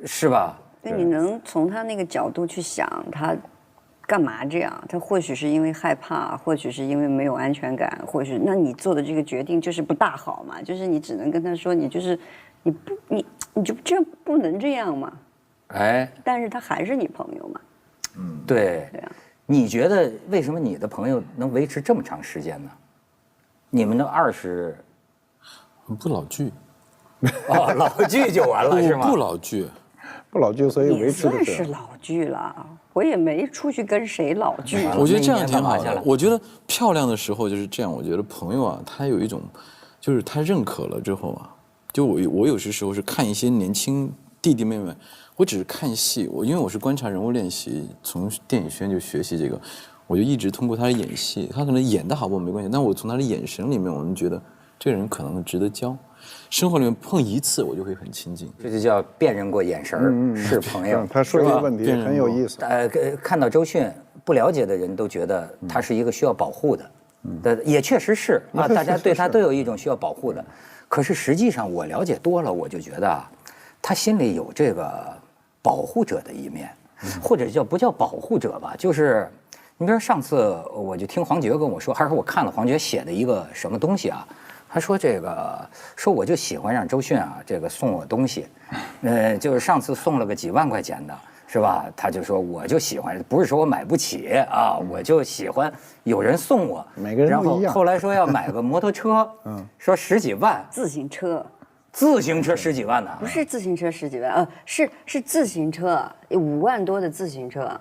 是吧？那你能从他那个角度去想他。干嘛这样？他或许是因为害怕，或许是因为没有安全感，或许那你做的这个决定就是不大好嘛，就是你只能跟他说，你就是你就这样不能这样嘛。哎，但是他还是你朋友嘛。对。对啊。你觉得为什么你的朋友能维持这么长时间呢？你们都20，不老聚。哦，老聚就完了是吗？不老聚。不老聚，所以维持的也算是老聚了。我也没出去跟谁老聚。我觉得这样挺好的。我觉得漂亮的时候就是这样。我觉得朋友啊，他有一种，就是他认可了之后啊，就我有些时候是看一些年轻弟弟妹妹，我只是看戏，因为我是观察人物练习，从电影学院就学习这个，我就一直通过他的演戏，他可能演得好不好没关系，但我从他的眼神里面，我们觉得这个人可能值得交。生活里面碰一次，我就会很亲近，这就叫辨认过眼神是朋友。他说这个问题很有意思。看到周迅，不了解的人都觉得他是一个需要保护的，也确实是啊，大家对他都有一种需要保护的。可是实际上我了解多了，我就觉得啊，他心里有这个保护者的一面，或者不叫保护者吧，就是你比如说上次我就听黄觉跟我说，还是我看了黄觉写的一个什么东西啊。他说说我就喜欢让周迅啊，这个送我东西，就是上次送了个几万块钱的，是吧？他就说我就喜欢，不是说我买不起啊，我就喜欢有人送我。每个人不一样。然后后来说要买个摩托车，说10几万。自行车10几万呢？不是自行车10几万，是自行车5万多的自行车。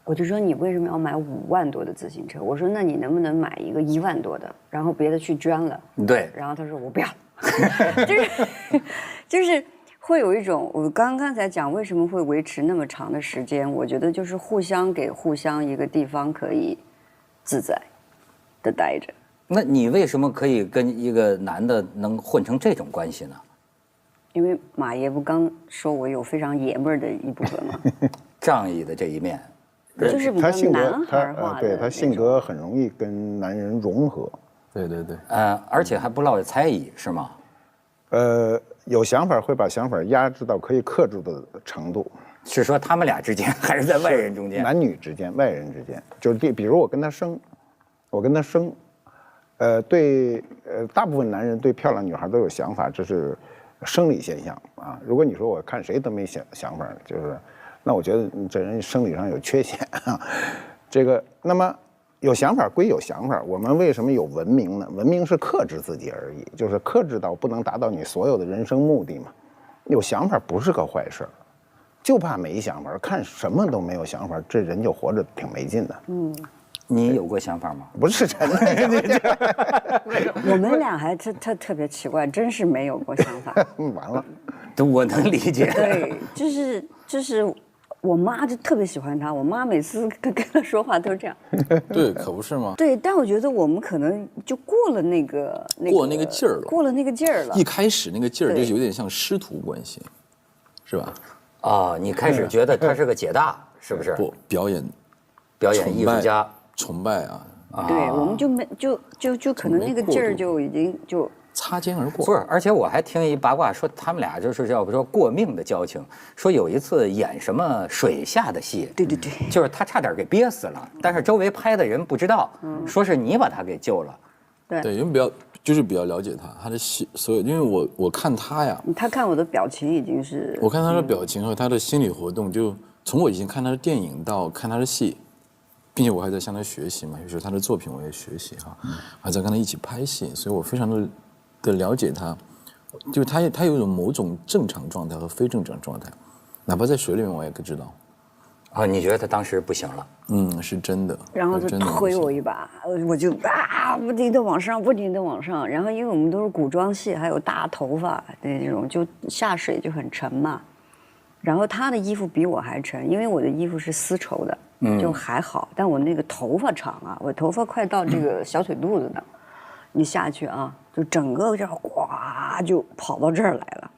我就说你为什么要买5万多的自行车？我说那你能不能买一个1万多的，然后别的去捐了？对。然后他说我不要，就是会有一种，我刚才讲为什么会维持那么长的时间，我觉得就是互相给互相一个地方可以自在的待着。那你为什么可以跟一个男的能混成这种关系呢？因为马爷不刚说我有非常爷们儿的一部分吗？仗义的这一面。就是比较男孩化的，对他性格很容易跟男人融合，对对对，而且还不落猜疑，是吗？有想法会把想法压制到可以克制的程度。是说他们俩之间，还是在外人中间？男女之间，外人之间，就是比如我跟他生，大部分男人对漂亮女孩都有想法，这是生理现象啊。如果你说我看谁都没想法，就是。那我觉得你这人生理上有缺陷啊，那么有想法归有想法，我们为什么有文明呢？文明是克制自己而已，就是克制到不能达到你所有的人生目的嘛。有想法不是个坏事，就怕没想法，看什么都没有想法，这人就活着挺没劲的。你有过想法吗？不是真的。我们俩还特别奇怪，真是没有过想法。完了，我能理解。对，就是。我妈就特别喜欢他，我妈每次跟他说话都是这样。对，可不是吗？对，但我觉得我们可能就过了那个劲儿了，过了那个劲儿了。一开始那个劲儿就有点像师徒关系，是吧？啊，你开始觉得他是个姐大，是不是？不，表演艺术家，崇拜啊。对，我们就可能那个劲儿就已经就。擦肩而过。不是，而且我还听一八卦说，他们俩就是要不说过命的交情。说有一次演什么水下的戏，对，就是他差点给憋死了，但是周围拍的人不知道，说是你把他给救了。对，因为比较了解他的戏，所以因为我看他呀，他看我的表情已经是，我看他的表情和他的心理活动，就从我以前看他的电影到看他的戏，并且我还在向他学习嘛，有时候他的作品我也学习哈，还在跟他一起拍戏，所以我非常的了解他，就是他有一种某种正常状态和非正常状态，哪怕在水里面我也知道。啊，你觉得他当时不行了？嗯，是真的。然后他推我一把，我就不停地往上，不停地往上。然后因为我们都是古装戏，还有大头发的那种，就下水就很沉嘛。然后他的衣服比我还沉，因为我的衣服是丝绸的，就还好。但我那个头发长啊，我头发快到这个小腿肚子呢，你下去啊，就整个这呱就跑到这儿来了。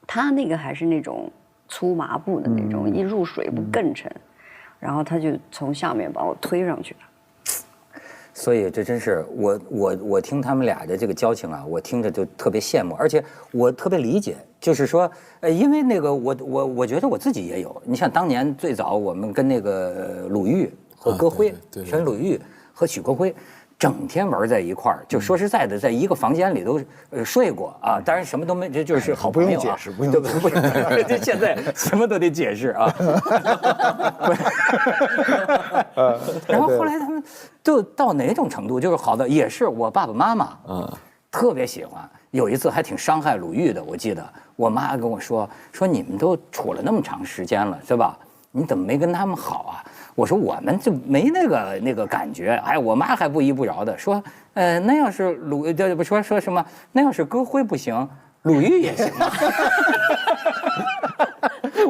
他那个还是那种粗麻布的那种，一入水不更沉，然后他就从下面把我推上去了。所以这真是我听他们俩的这个交情啊，我听着就特别羡慕，而且我特别理解，就是说，因为那个我觉得我自己也有，你像当年最早我们跟那个鲁豫和歌辉，陈鲁豫和许国辉。整天玩在一块儿，就说实在的，在一个房间里都睡过啊。当然什么都没，这就是好朋友啊。不用解释，不用解释。这现在什么都得解释啊。然后后来他们就到哪种程度，就是好的，也是我爸爸妈妈，特别喜欢。有一次还挺伤害鲁豫的，我记得我妈跟我说你们都处了那么长时间了，是吧？你怎么没跟他们好啊？我说我们就没那个感觉，哎，我妈还不依不饶的说，那要是说什么，那要是歌辉不行，鲁豫也行啊。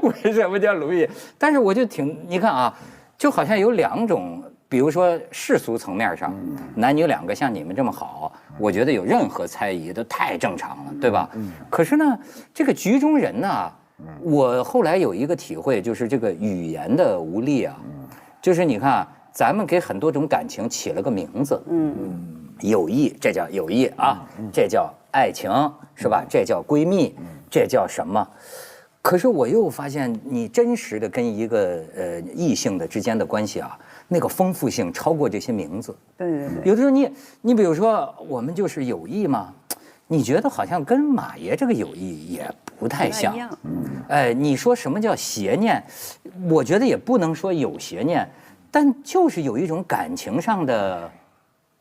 为什么叫鲁豫？但是我就你看啊，就好像有两种，比如说世俗层面上，男女两个像你们这么好，我觉得有任何猜疑都太正常了，对吧？可是呢，这个局中人呢，我后来有一个体会，就是这个语言的无力啊。就是你看，咱们给很多种感情起了个名字，友谊，这叫友谊啊，这叫爱情，是吧？这叫闺蜜，这叫什么？可是我又发现，你真实的跟一个异性的之间的关系啊，那个丰富性超过这些名字。对。有的时候你比如说，我们就是友谊嘛，你觉得好像跟马爷这个友谊也不太像。你说什么叫邪念？我觉得也不能说有邪念，但就是有一种感情上的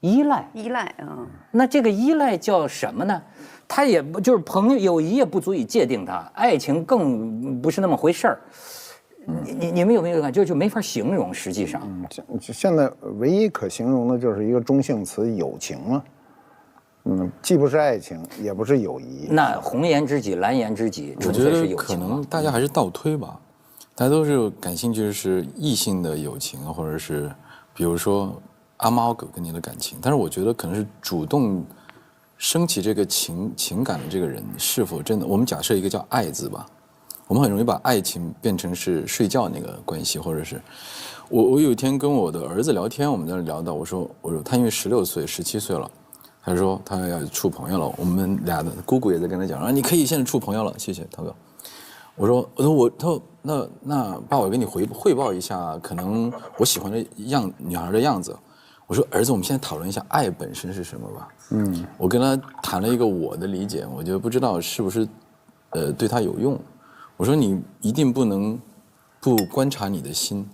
依赖。依赖啊。那这个依赖叫什么呢？它也不就是朋友友谊也不足以界定它，爱情更不是那么回事儿。你们有没有感觉就没法形容？实际上，现在唯一可形容的就是一个中性词友情了。既不是爱情，也不是友谊。那红颜知己、蓝颜知己，我觉得可能大家还是倒推吧，大家都是感兴趣是异性的友情，或者是比如说阿猫狗跟你的感情。但是我觉得可能是主动升起这个情感的这个人，是否真的？我们假设一个叫爱字吧，我们很容易把爱情变成是睡觉那个关系，或者是我有一天跟我的儿子聊天，我们在那聊到，我说他因为16岁、17岁了。他说他要处朋友了，我们俩的姑姑也在跟他讲，你可以现在处朋友了，谢谢涛哥。他说那爸，我给你汇报一下，可能我喜欢的女孩的样子。我说儿子，我们现在讨论一下爱本身是什么吧。我跟他谈了一个我的理解，我觉得不知道是不是对他有用。我说你一定不能不观察你的心，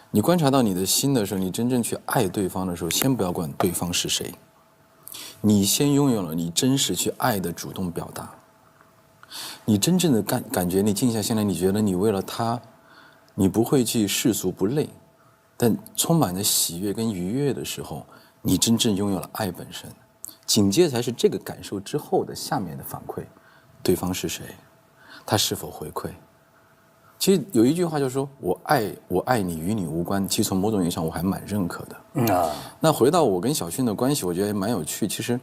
你观察到你的心的时候，你真正去爱对方的时候，先不要管对方是谁。你先拥有了你真实去爱的主动表达，你真正的感觉，你静下心来，你觉得你为了他，你不会去世俗不累，但充满着喜悦跟愉悦的时候，你真正拥有了爱本身。紧接着才是这个感受之后的下面的反馈，对方是谁，他是否回馈。其实有一句话就是说我爱你与你无关，其实从某种意义上我还蛮认可的。那回到我跟小薰的关系，我觉得蛮有趣。其实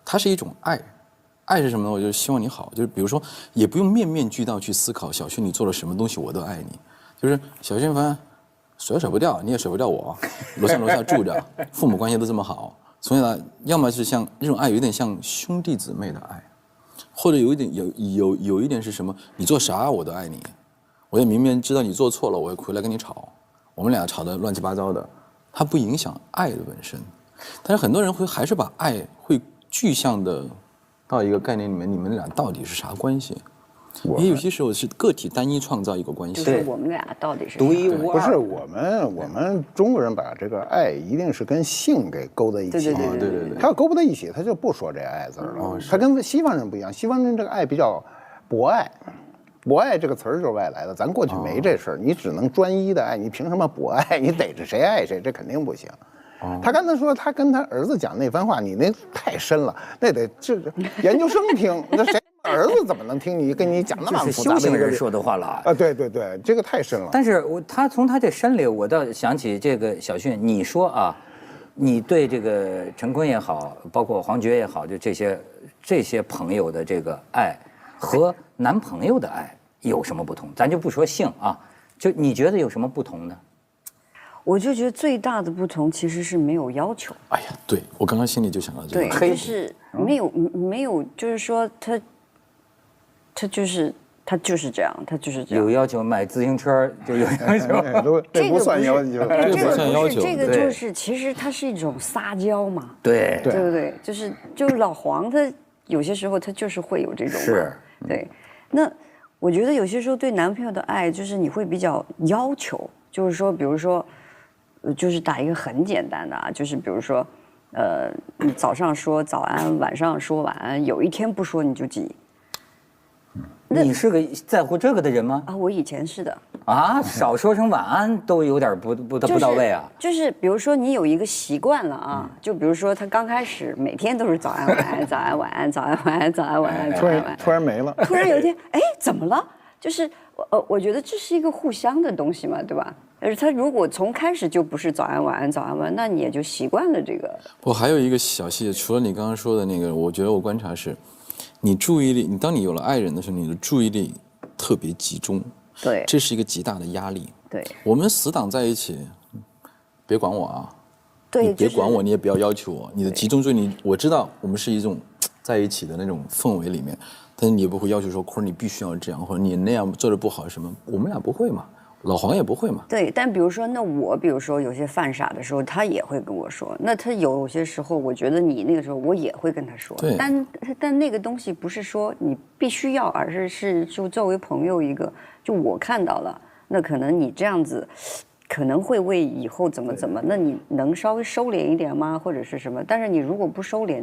它是一种爱，爱是什么呢？我就希望你好，就是比如说也不用面面俱到去思考小薰你做了什么东西我都爱你，就是小薰反正甩不掉，你也甩不掉我，楼上楼下住着，父母关系都这么好，从小要么是像这种爱有点像兄弟姊妹的爱，或者有一点是什么？你做啥我都爱你。我也明明知道你做错了，我会回来跟你吵，我们俩吵得乱七八糟的，它不影响爱的本身。但是很多人还是把爱会具象的到一个概念里面，你们俩到底是啥关系？也有些时候是个体单一创造一个关系。就是我们俩到底是独一无二。不是我们中国人把这个爱一定是跟性给勾在一起。对。他要勾不在一起，他就不说这爱字了。他跟西方人不一样，西方人这个爱比较博爱。博爱这个词儿就是外来的，咱过去没这事儿，你只能专一的爱，你凭什么博爱？你逮着谁爱谁，这肯定不行。他刚才说他跟他儿子讲那番话，你那太深了，那得这研究生听，那谁儿子怎么能听你跟你讲那么复杂的？修行人说的话了啊！对，这个太深了。但是他从他这深里，我倒想起这个小迅，你说啊，你对这个陈坤也好，包括黄觉也好，就这些朋友的这个爱和男朋友的爱有什么不同？咱就不说性啊，就你觉得有什么不同呢？我就觉得最大的不同其实是没有要求。哎呀，对我刚刚心里就想到这个，对，就是没有，就是说他就是这样，他就是这样。有要求买自行车就有要求，这不算要求，这不算要求。这个就是其实它是一种撒娇嘛，对不对？就是老黄他有些时候他就是会有这种是，对。那我觉得有些时候对男朋友的爱就是你会比较要求，就是说比如说。就是打一个很简单的啊，就是比如说，你早上说早安，晚上说晚安，有一天不说你就急。你是个在乎这个的人吗？啊，我以前是的。啊，少说声晚安都有点不到位啊。就是比如说你有一个习惯了啊，就比如说他刚开始每天都是早安晚安，早安晚安，早安晚安，早安晚安，突然没了。突然有一天，哎，怎么了？就是我觉得这是一个互相的东西嘛，对吧？而他如果从开始就不是早安晚安早安晚安，那你也就习惯了这个。我还有一个小细节，除了你刚刚说的那个，我觉得我观察是，你注意力，当你有了爱人的时候，你的注意力特别集中，对，这是一个极大的压力。对，我们死党在一起，别管我啊，对，你别管我，你也不要要求我，你的集中注意力，我知道我们是一种在一起的那种氛围里面，但是你也不会要求说，或者你必须要这样，或者你那样做的不好什么，我们俩不会嘛。老黄也不会嘛。对，但比如说，那我比如说有些犯傻的时候，他也会跟我说。那他有些时候，我觉得你那个时候，我也会跟他说。对。但那个东西不是说你必须要，而是就作为朋友一个，就我看到了，那可能你这样子，可能会为以后怎么，那你能稍微收敛一点吗？或者是什么？但是你如果不收敛，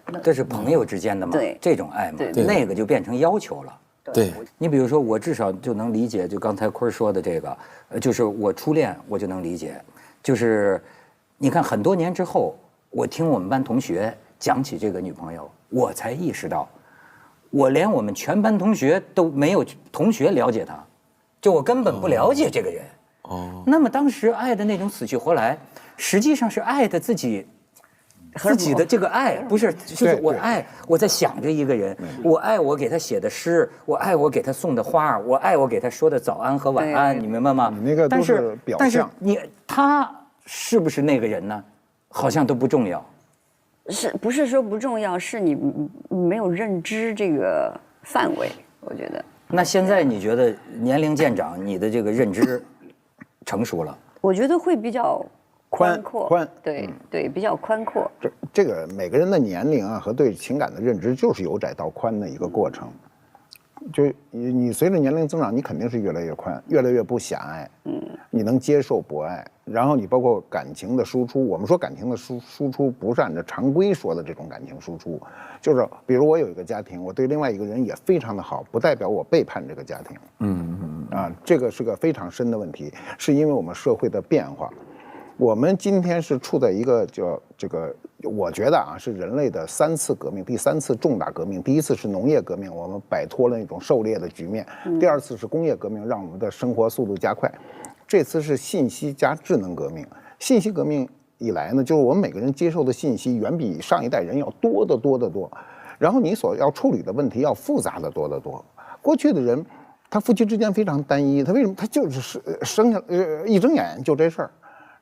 那这是朋友之间的嘛？对，这种爱嘛，那个就变成要求了。对，你比如说，我至少就能理解，就刚才坤说的这个，就是我初恋，我就能理解，就是你看很多年之后，我听我们班同学讲起这个女朋友，我才意识到，我连我们全班同学都没有同学了解她，就我根本不了解这个人。哦，那么当时爱的那种死去活来，实际上是爱的自己的这个爱，不是，就是我爱，我在想着一个人，我爱我给他写的诗，我爱我给他送的花，我爱我给他说的早安和晚安，你明白吗？你那个都是表象。但是他是不是那个人呢？好像都不重要。是不是说不重要？是你没有认知这个范围，我觉得。那现在你觉得年龄渐长，你的这个认知成熟了？我觉得会比较。宽阔，对，比较宽阔。这个每个人的年龄啊和对情感的认知就是由窄到宽的一个过程。就你随着年龄增长，你肯定是越来越宽，越来越不狭隘。你能接受博爱，然后你包括感情的输出。我们说感情的输出不是按照常规说的这种感情输出，就是比如我有一个家庭，我对另外一个人也非常的好，不代表我背叛这个家庭。这个是个非常深的问题，是因为我们社会的变化。我们今天是处在一个叫这个，我觉得啊是人类的3次革命，第3次重大革命。第一次是农业革命，我们摆脱了那种狩猎的局面；第2次是工业革命，让我们的生活速度加快；这次是信息加智能革命。信息革命以来呢，就是我们每个人接受的信息远比上一代人要多得多，然后你所要处理的问题要复杂的多。过去的人，他夫妻之间非常单一，他为什么？他就是生下一睁眼就这事儿。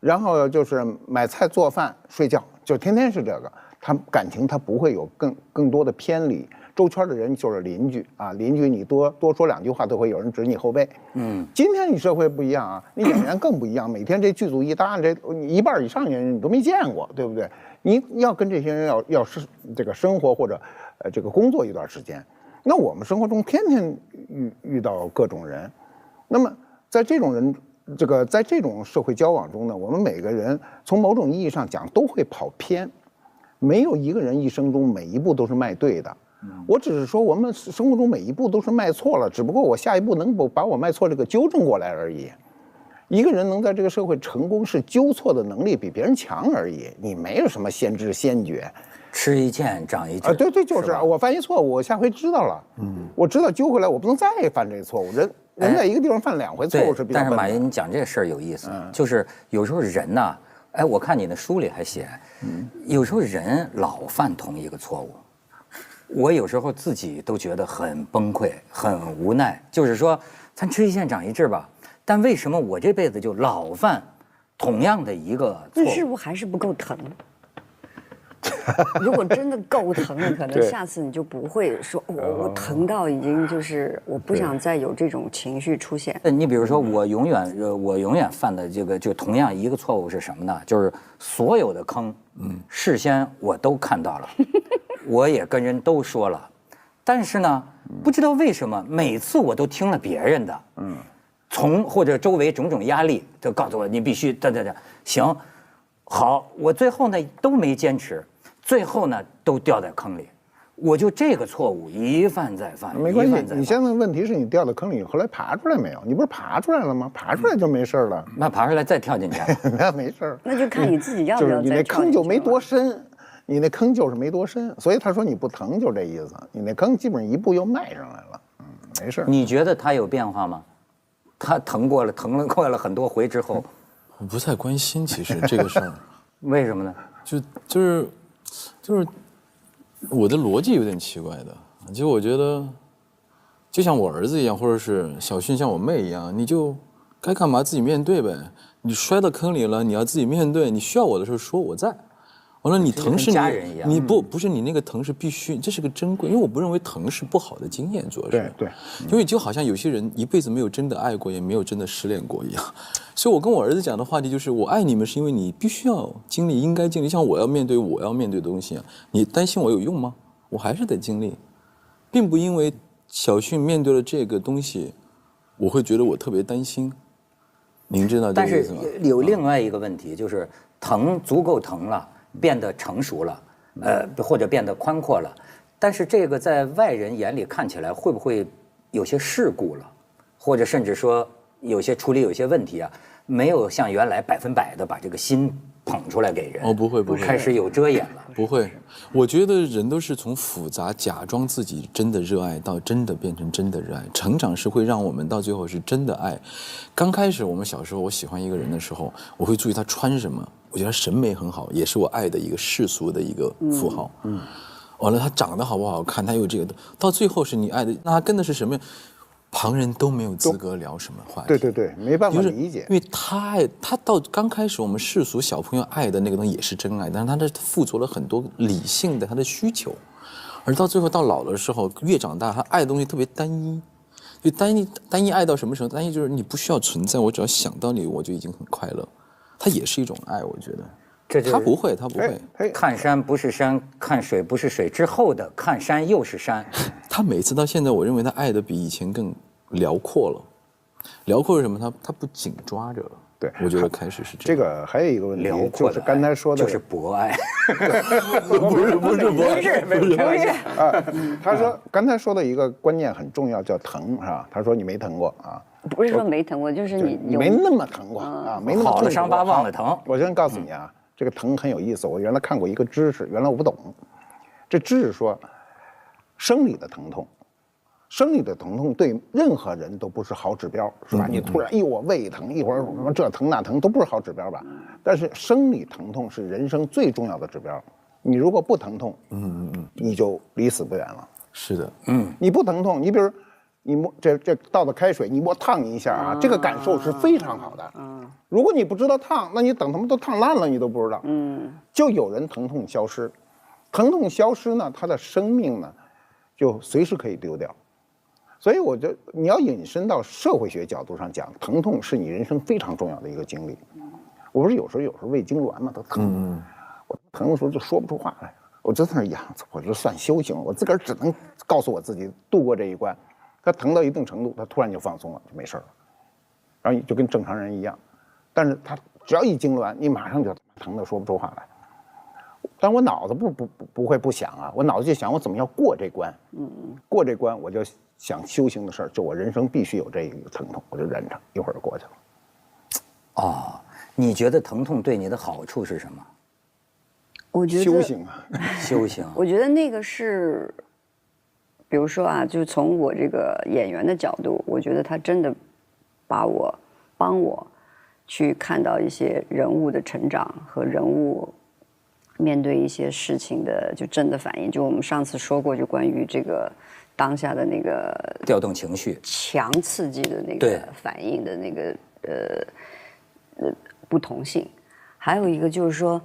然后就是买菜做饭睡觉，就天天是这个。他感情他不会有更多的偏离。周圈的人就是邻居啊，邻居你多说2句话都会有人指你后背。今天你社会不一样啊，你演员更不一样。每天这剧组一搭，这1半以上的人你都没见过，对不对？你要跟这些人要是这个生活或者这个工作一段时间，那我们生活中天天遇到各种人，那么在这种人在这种社会交往中呢，我们每个人从某种意义上讲都会跑偏，没有一个人一生中每一步都是迈对的。我只是说我们生活中每一步都是迈错了，只不过我下一步能否把我迈错这个纠正过来而已。一个人能在这个社会成功，是纠错的能力比别人强而已，你没有什么先知先觉。吃一堑长一智对，就是我犯一错误，我下回知道了，我知道揪回来，我不能再犯这个错误。人在一个地方犯2回错误是比较笨的。但是马云，你讲这事儿有意思，就是有时候人呐，我看你的书里还写，有时候人老犯同一个错误，我有时候自己都觉得很崩溃、很无奈。就是说，咱吃一堑长一智吧，但为什么我这辈子就老犯同样的一个错误？那是不是还是不够疼？如果真的够疼了，可能下次你就不会说，我疼到已经就是我不想再有这种情绪出现。你比如说，我永远犯的这个就同样一个错误是什么呢？就是所有的坑，事先我都看到了，我也跟人都说了，但是呢，不知道为什么每次我都听了别人的，或者周围种种压力就告诉我你必须行。好，我最后呢都没坚持，最后呢都掉在坑里，我就这个错误一犯再犯。没关系，你现在问题是你掉到坑里，后来爬出来没有？你不是爬出来了吗？爬出来就没事了。那爬出来再跳进去，那没事。那就看你自己要不要再跳进去。就是你那坑就没多深，你那坑就是没多深，所以他说你不疼就这意思。你那坑基本上一步又迈上来了，没事。你觉得他有变化吗？他疼过了很多回之后。我不太关心，其实这个事儿，为什么呢？就是我的逻辑有点奇怪的，就我觉得，就像我儿子一样，或者是小迅像我妹一样，你就该干嘛自己面对呗。你摔到坑里了，你要自己面对。你需要我的时候说我在。完了，你疼是家人一样，你不是你那个疼是必须，这是个珍贵，因为我不认为疼是不好的经验，主要是对，因为就好像有些人一辈子没有真的爱过，也没有真的失恋过一样，所以我跟我儿子讲的话题就是，我爱你们是因为你必须要经历，应该经历，像我要面对的东西啊，你担心我有用吗？我还是得经历，并不因为小迅面对了这个东西，我会觉得我特别担心，您知道这个意思吗？但是有另外一个问题，就是疼足够疼了。变得成熟了，或者变得宽阔了，但是这个在外人眼里看起来会不会有些世故了，或者甚至说处理有些问题啊，没有像原来100%的把这个心捧出来给人。不会，开始有遮掩了。不会，我觉得人都是从复杂假装自己真的热爱到真的变成真的热爱，成长是会让我们到最后是真的爱。刚开始我们小时候，我喜欢一个人的时候，我会注意他穿什么。我觉得审美很好，也是我爱的一个世俗的一个符号。完了，他长得好不好看，他有这个，到最后是你爱的，那他跟的是什么？旁人都没有资格聊什么话题。对，没办法理解。因为他到刚开始我们世俗小朋友爱的那个东西也是真爱，但是他这附着了很多理性的他的需求，而到最后到老的时候，越长大，他爱的东西特别单一。就单一爱到什么时候？单一就是你不需要存在，我只要想到你，我就已经很快乐。它也是一种爱，我觉得。他不会。看山不是山，看水不是水之后的看山又是山。他每次到现在，我认为他爱的比以前更辽阔了。辽阔是什么？他不紧抓着了。对，我觉得开始是这个。还有一个问题，就是刚才说的，就是博爱。不是啊。他说刚才说的一个观念很重要，叫疼，是吧？他说你没疼过啊。不是说没疼过，就是你没那么疼过啊，没那么好了伤疤忘了疼。我先告诉你啊，这个疼很有意思。我原来看过一个知识，原来我不懂。这知识说，生理的疼痛对任何人都不是好指标，是吧？你突然我胃疼，一会儿什么这疼那疼，都不是好指标吧？但是生理疼痛是人生最重要的指标。你如果不疼痛，你就离死不远了。是的，你不疼痛，你比如。你摸这倒的开水，你摸烫一下啊，这个感受是非常好的。如果你不知道烫，那你等他们都烫烂了，你都不知道。就有人疼痛消失，疼痛消失呢，他的生命呢，就随时可以丢掉。所以我觉得你要引申到社会学角度上讲，疼痛是你人生非常重要的一个经历。我不是有时候胃痉挛嘛，都疼。我疼的时候就说不出话来，我就在那儿养，我就算修行，我自个儿只能告诉我自己度过这一关。他疼到一定程度，他突然就放松了，就没事了，然后就跟正常人一样。但是他只要一痉挛，你马上就疼得说不出话来。但我脑子不会不想啊，我脑子就想我怎么要过这关。过这关我就想修行的事儿，就我人生必须有这一个疼痛，我就忍着，一会儿就过去了。哦，你觉得疼痛对你的好处是什么？我觉得修行啊，修行。我觉得那个是，比如说啊，就从我这个演员的角度，我觉得他真的帮我去看到一些人物的成长和人物面对一些事情的就真的反应。就我们上次说过，就关于这个当下的那个调动情绪、强刺激的那对个反应的那个不同性。还有一个就是说，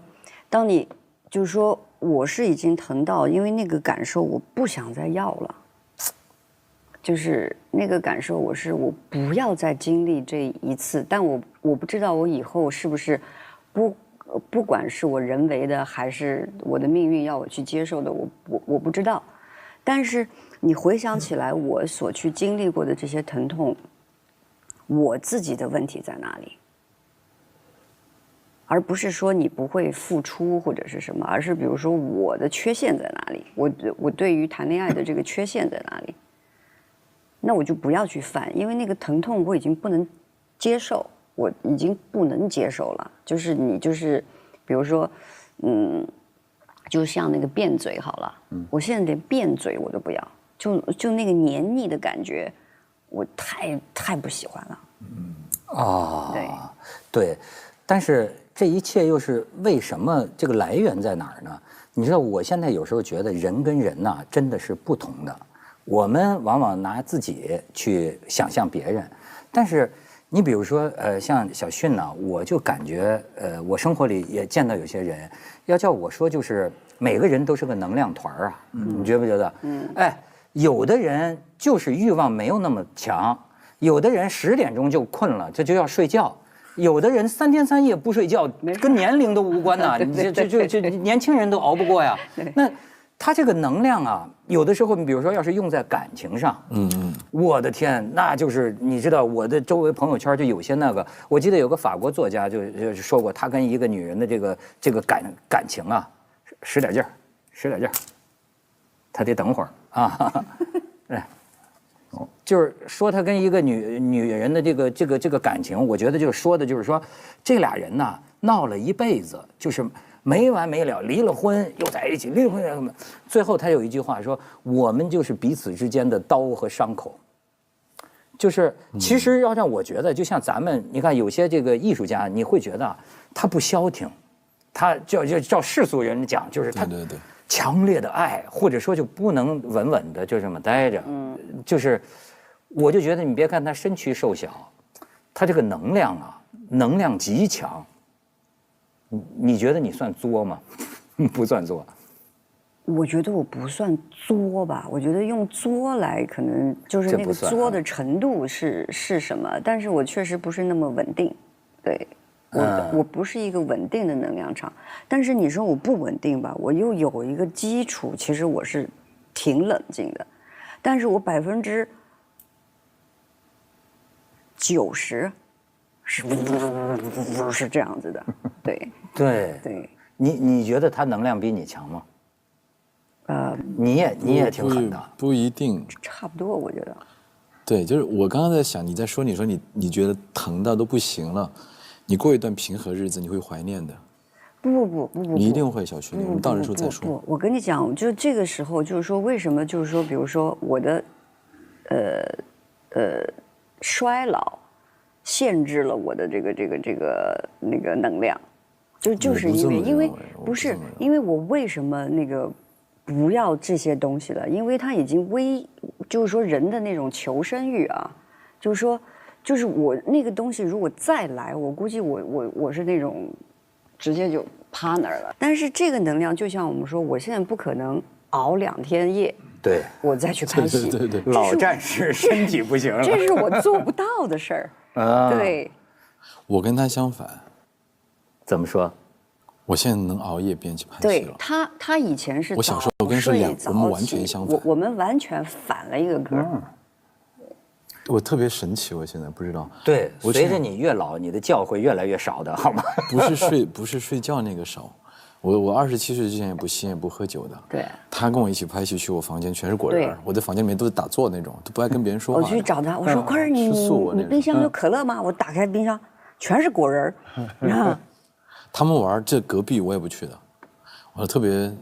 当你就是说我是已经疼到，因为那个感受我不想再要了。就是那个感受，我不要再经历这一次，但我不知道我以后是不是不管是我人为的还是我的命运要我去接受的，我不知道。但是你回想起来，我所去经历过的这些疼痛，我自己的问题在哪里？而不是说你不会付出或者是什么，而是比如说我的缺陷在哪里？我对于谈恋爱的这个缺陷在哪里？那我就不要去犯，因为那个疼痛我已经不能接受，我已经不能接受了。就是你就是，比如说，就像那个辩嘴好了，我现在连辩嘴我都不要，就那个黏腻的感觉，我太不喜欢了。对，但是这一切又是为什么？这个来源在哪儿呢？你知道，我现在有时候觉得人跟人呐，真的是不同的。我们往往拿自己去想象别人，但是你比如说，像小迅呢，我就感觉，我生活里也见到有些人，要叫我说，就是每个人都是个能量团啊，你觉不觉得？哎，有的人就是欲望没有那么强，有的人10点钟就困了，这就要睡觉。有的人3天3夜不睡觉，跟年龄都无关呐，这年轻人都熬不过呀。那他这个能量啊，有的时候你比如说要是用在感情上，我的天，那就是你知道我的周围朋友圈就有些那个，我记得有个法国作家就说过，他跟一个女人的这个感情啊，使点劲儿，他得等会儿啊，哎。就是说他跟一个女人的这个感情，我觉得就是说的就是说，这俩人呐闹了一辈子，就是没完没了，离了婚又在一起，离了婚什么，最后他有一句话说，我们就是彼此之间的刀和伤口。就是其实要让我觉得，就像咱们，你看有些这个艺术家，你会觉得他不消停，他照世俗人讲，就是他强烈的爱，或者说就不能稳稳的就这么待着，就是我就觉得你别看他身躯瘦小，他这个能量啊，能量极强。你觉得你算作吗？不算作。我觉得我不算作吧，我觉得用作来可能就是那个作的程度是什么，但是我确实不是那么稳定，对。我不是一个稳定的能量场，但是你说我不稳定吧，我又有一个基础，其实我是挺冷静的，但是我90%是这样子的，对对。你觉得他能量比你强吗？你也挺狠的。不一定，差不多我觉得。对，就是我刚刚在想，你在说，你说你觉得疼到都不行了。你过一段平和日子，你会怀念的。不，你一定会，小徐，我们到时候再说。不，我跟你讲，就这个时候，就是说，为什么？就是说，比如说我的，衰老限制了我的这个那个能量，就是因为不是因为我为什么那个不要这些东西了？因为它已经就是说人的那种求生欲啊，就是说。就是我那个东西，如果再来，我估计我是那种直接就趴那儿了。但是这个能量，就像我们说，我现在不可能熬2天夜，对，我再去拍戏，对，老战士身体不行了，这是我做不到的事儿。对，我跟他相反。怎么说？我现在能熬夜编辑拍戏对了。他以前是我小时候跟是我们完全相反。我们完全反了一个格。我特别神奇，我现在不知道。对，随着你越老，你的觉会越来越少的，好吗？不是睡觉那个少。我27岁之前也不吸烟也不喝酒的。对。他跟我一起拍戏，去我房间全是果仁，我在房间里面都是打坐那种，都不爱跟别人说话。我去找他，我说：“快儿，你冰箱有可乐吗？”我打开冰箱，全是果仁，你看。他们玩这隔壁我也不去的，我特别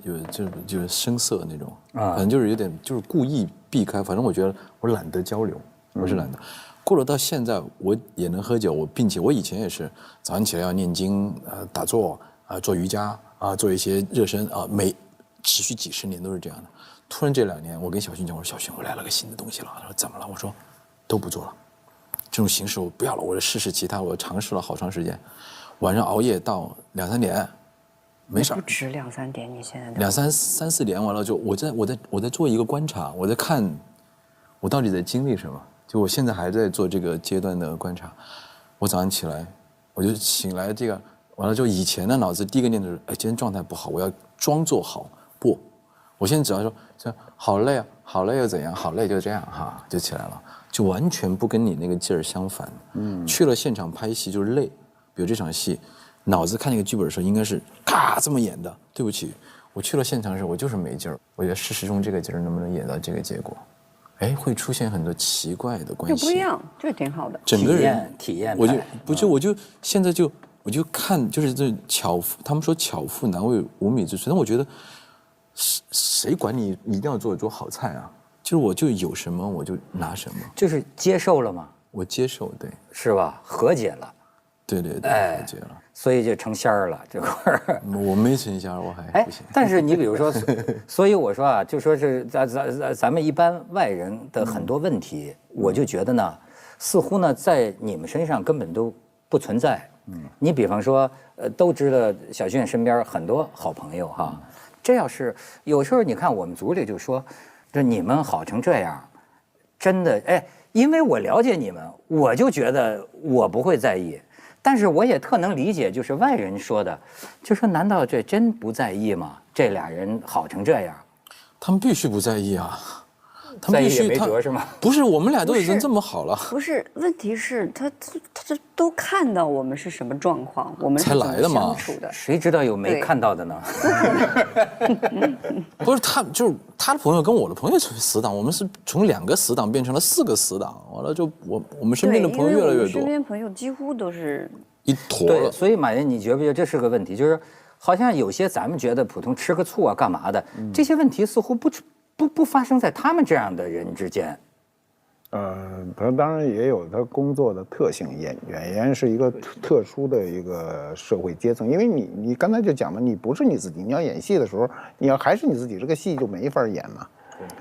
就是生涩那种，反正就是有点就是故意避开。反正我觉得我懒得交流，我是懒得。过了到现在，我也能喝酒，并且我以前也是早上起来要念经，打坐，做瑜伽，做一些热身，持续几十年都是这样的。突然这2年，我跟小勋讲，我说小勋，我来了个新的东西了。他说怎么了？我说都不做了，这种形式我不要了，我试试其他。我尝试了好长时间，晚上熬夜到2、3点，没事。不止2、3点，你现在2、3、4点完了就我在做一个观察，我在看我到底在经历什么。就我现在还在做这个阶段的观察。我早上起来，我就醒来这个完了之后，以前的脑子第一个念头是，今天状态不好，我要装作好。不，我现在只要说好累啊，好累又怎样？好累就这样哈，就起来了，就完全不跟你那个劲儿相反。去了现场拍戏就是累，比如这场戏，脑子看那个剧本的时候应该是咔这么演的。对不起，我去了现场的时候我就是没劲儿。我觉得事实中这个劲儿能不能演到这个结果？会出现很多奇怪的关系。就不一样，这挺好的。整个人体验，我就现在我就看就是这巧妇，他们说巧妇难为无米之炊，但我觉得谁管你一定要做好菜啊？就是我就有什么我就拿什么，就是接受了嘛。我接受，对，是吧？和解了。对，和解了。所以就成仙儿了这块儿。我没成仙，我还不行。但是你比如说，所以我说啊，就说是咱们一般外人的很多问题，我就觉得呢，似乎呢在你们身上根本都不存在。你比方说，都知道小俊身边很多好朋友哈，这要是有时候你看我们组里就说，这你们好成这样，真的因为我了解你们，我就觉得我不会在意。但是我也特能理解，就是外人说的，就说难道这真不在意吗？这俩人好成这样，他们必须不在意啊，他们必须没辙是吗？不是，我们俩都已经这么好了。不是，问题是他都看到我们是什么状况，我们是才来的嘛。谁知道有没看到的呢？不是他，就是他的朋友跟我的朋友是死党，我们是从2个死党变成了4个死党，完了就我们身边的朋友越来越多，身边朋友几乎都是一坨。对，所以马云，你觉不觉得这是个问题？就是好像有些咱们觉得普通吃个醋啊干嘛的，这些问题似乎不发生在他们这样的人之间。他当然也有他工作的特性，演员是一个特殊的一个社会阶层，因为你刚才就讲了，你不是你自己，你要演戏的时候，你要还是你自己，这个戏就没法演嘛。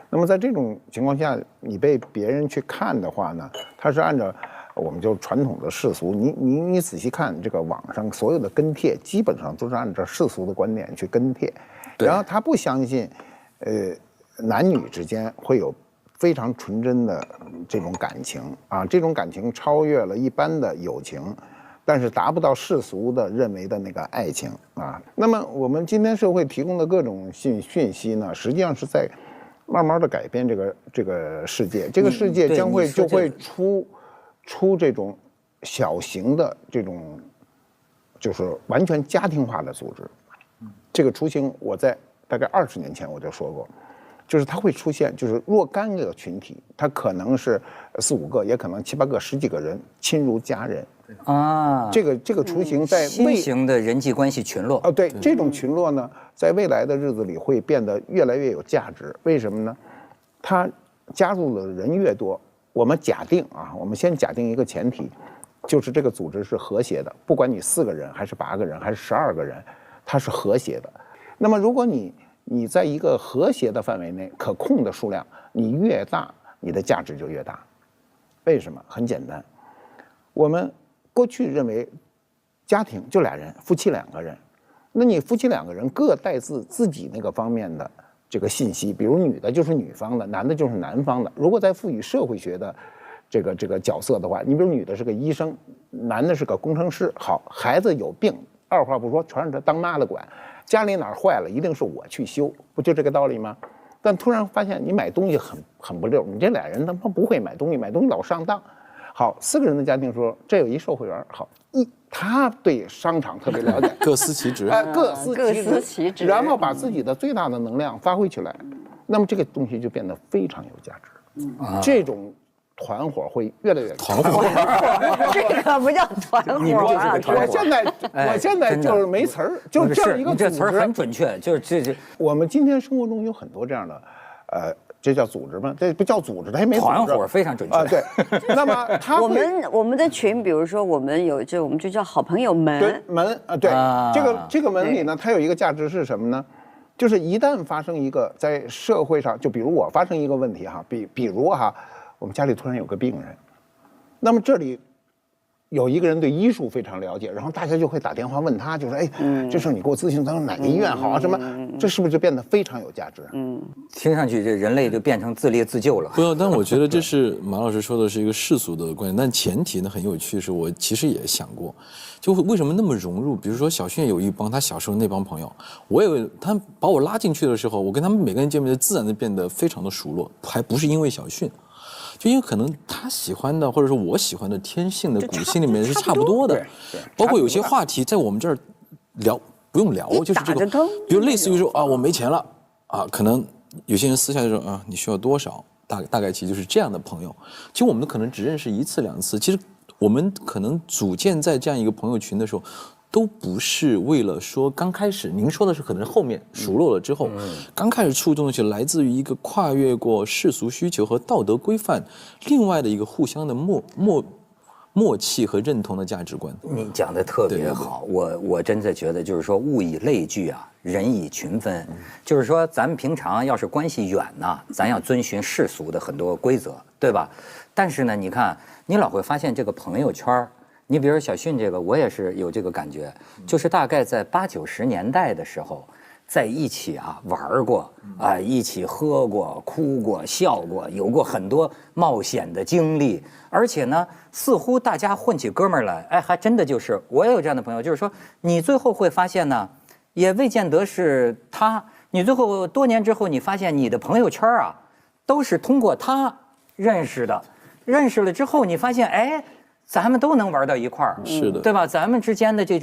那么在这种情况下，你被别人去看的话呢，他是按照我们就传统的世俗，你仔细看这个网上所有的跟帖，基本上都是按照世俗的观点去跟帖，然后他不相信，男女之间会有非常纯真的这种感情啊，这种感情超越了一般的友情，但是达不到世俗的认为的那个爱情啊。那么我们今天社会提供的各种讯息呢，实际上是在慢慢的改变这个世界，这个世界就会出这种小型的这种就是完全家庭化的组织。这个雏形我在大概20年前我就说过。就是它会出现，就是若干个群体，它可能是4、5个，也可能7、8个、10几个人，亲如家人啊。这个雏形在新型的人际关系群落对，这种群落呢，在未来的日子里会变得越来越有价值。为什么呢？它加入的人越多，我们先假定一个前提，就是这个组织是和谐的，不管你4个人还是8个人还是12个人，它是和谐的。那么如果你在一个和谐的范围内，可控的数量，你越大，你的价值就越大。为什么？很简单，我们过去认为家庭就2人，夫妻2个人，那你夫妻2个人各带自己那个方面的这个信息，比如女的就是女方的，男的就是男方的。如果再赋予社会学的这个角色的话，你比如女的是个医生，男的是个工程师，好，孩子有病二话不说全是他当妈的管，家里哪儿坏了一定是我去修，不就这个道理吗？但突然发现你买东西很不溜，你这俩人他妈不会买东西老上当。好，4个人的家庭说这有一售货员，好他对商场特别了解，各司其职，各司其职，然后把自己的最大的能量发挥起来，那么这个东西就变得非常有价值。这种团伙会越来越团伙，这个不叫团伙啊！我现在就是没词儿，就是这样一个你这词儿很准确，就是这。我们今天生活中有很多这样的，这叫组织吗？这不叫组织，它还没组织。团伙非常准确啊，对。那么我们的群，比如说我们就叫好朋友们。对门啊，对，这个门里呢，它有一个价值是什么呢？就是一旦发生一个在社会上，就比如我发生一个问题哈，比如哈，我们家里突然有个病人，那么这里有一个人对医术非常了解，然后大家就会打电话问他，就说哎，这事你给我咨询，咱说哪个医院好啊？什么？这是不是就变得非常有价值？听上去这人类就变成自立自救了。不要，但我觉得这是马老师说的是一个世俗的观点，但前提呢很有趣，是我其实也想过，就为什么那么融入？比如说小迅有一帮他小时候那帮朋友，他把我拉进去的时候，我跟他们每个人见面就自然的变得非常的熟络，还不是因为小迅。就因为可能他喜欢的，或者说我喜欢的天性的骨性里面是差不多的，包括有些话题在我们这儿聊不用聊，就是这个，比如类似于说啊我没钱了啊，可能有些人私下就说啊你需要多少，大概其实就是这样的朋友。其实我们可能只认识1次2次，其实我们可能组建在这样一个朋友群的时候，都不是为了说刚开始，您说的是可能后面熟络了之后，刚开始触动的是来自于一个跨越过世俗需求和道德规范，另外的一个互相的默契和认同的价值观。你讲的特别好，我真的觉得就是说物以类聚啊，人以群分，就是说咱们平常要是关系远呢，咱要遵循世俗的很多规则，对吧？但是呢，你看你老会发现这个朋友圈。你比如说小迅这个，我也是有这个感觉，就是大概在80、90年代的时候，在一起玩过啊，一起喝过、哭过、笑过，有过很多冒险的经历，而且呢，似乎大家混起哥们儿来，哎，还真的就是我也有这样的朋友，就是说你最后会发现呢，也未见得是他，你最后多年之后，你发现你的朋友圈都是通过他认识的，认识了之后，你发现哎。咱们都能玩到一块儿，是的，对吧？咱们之间的这种。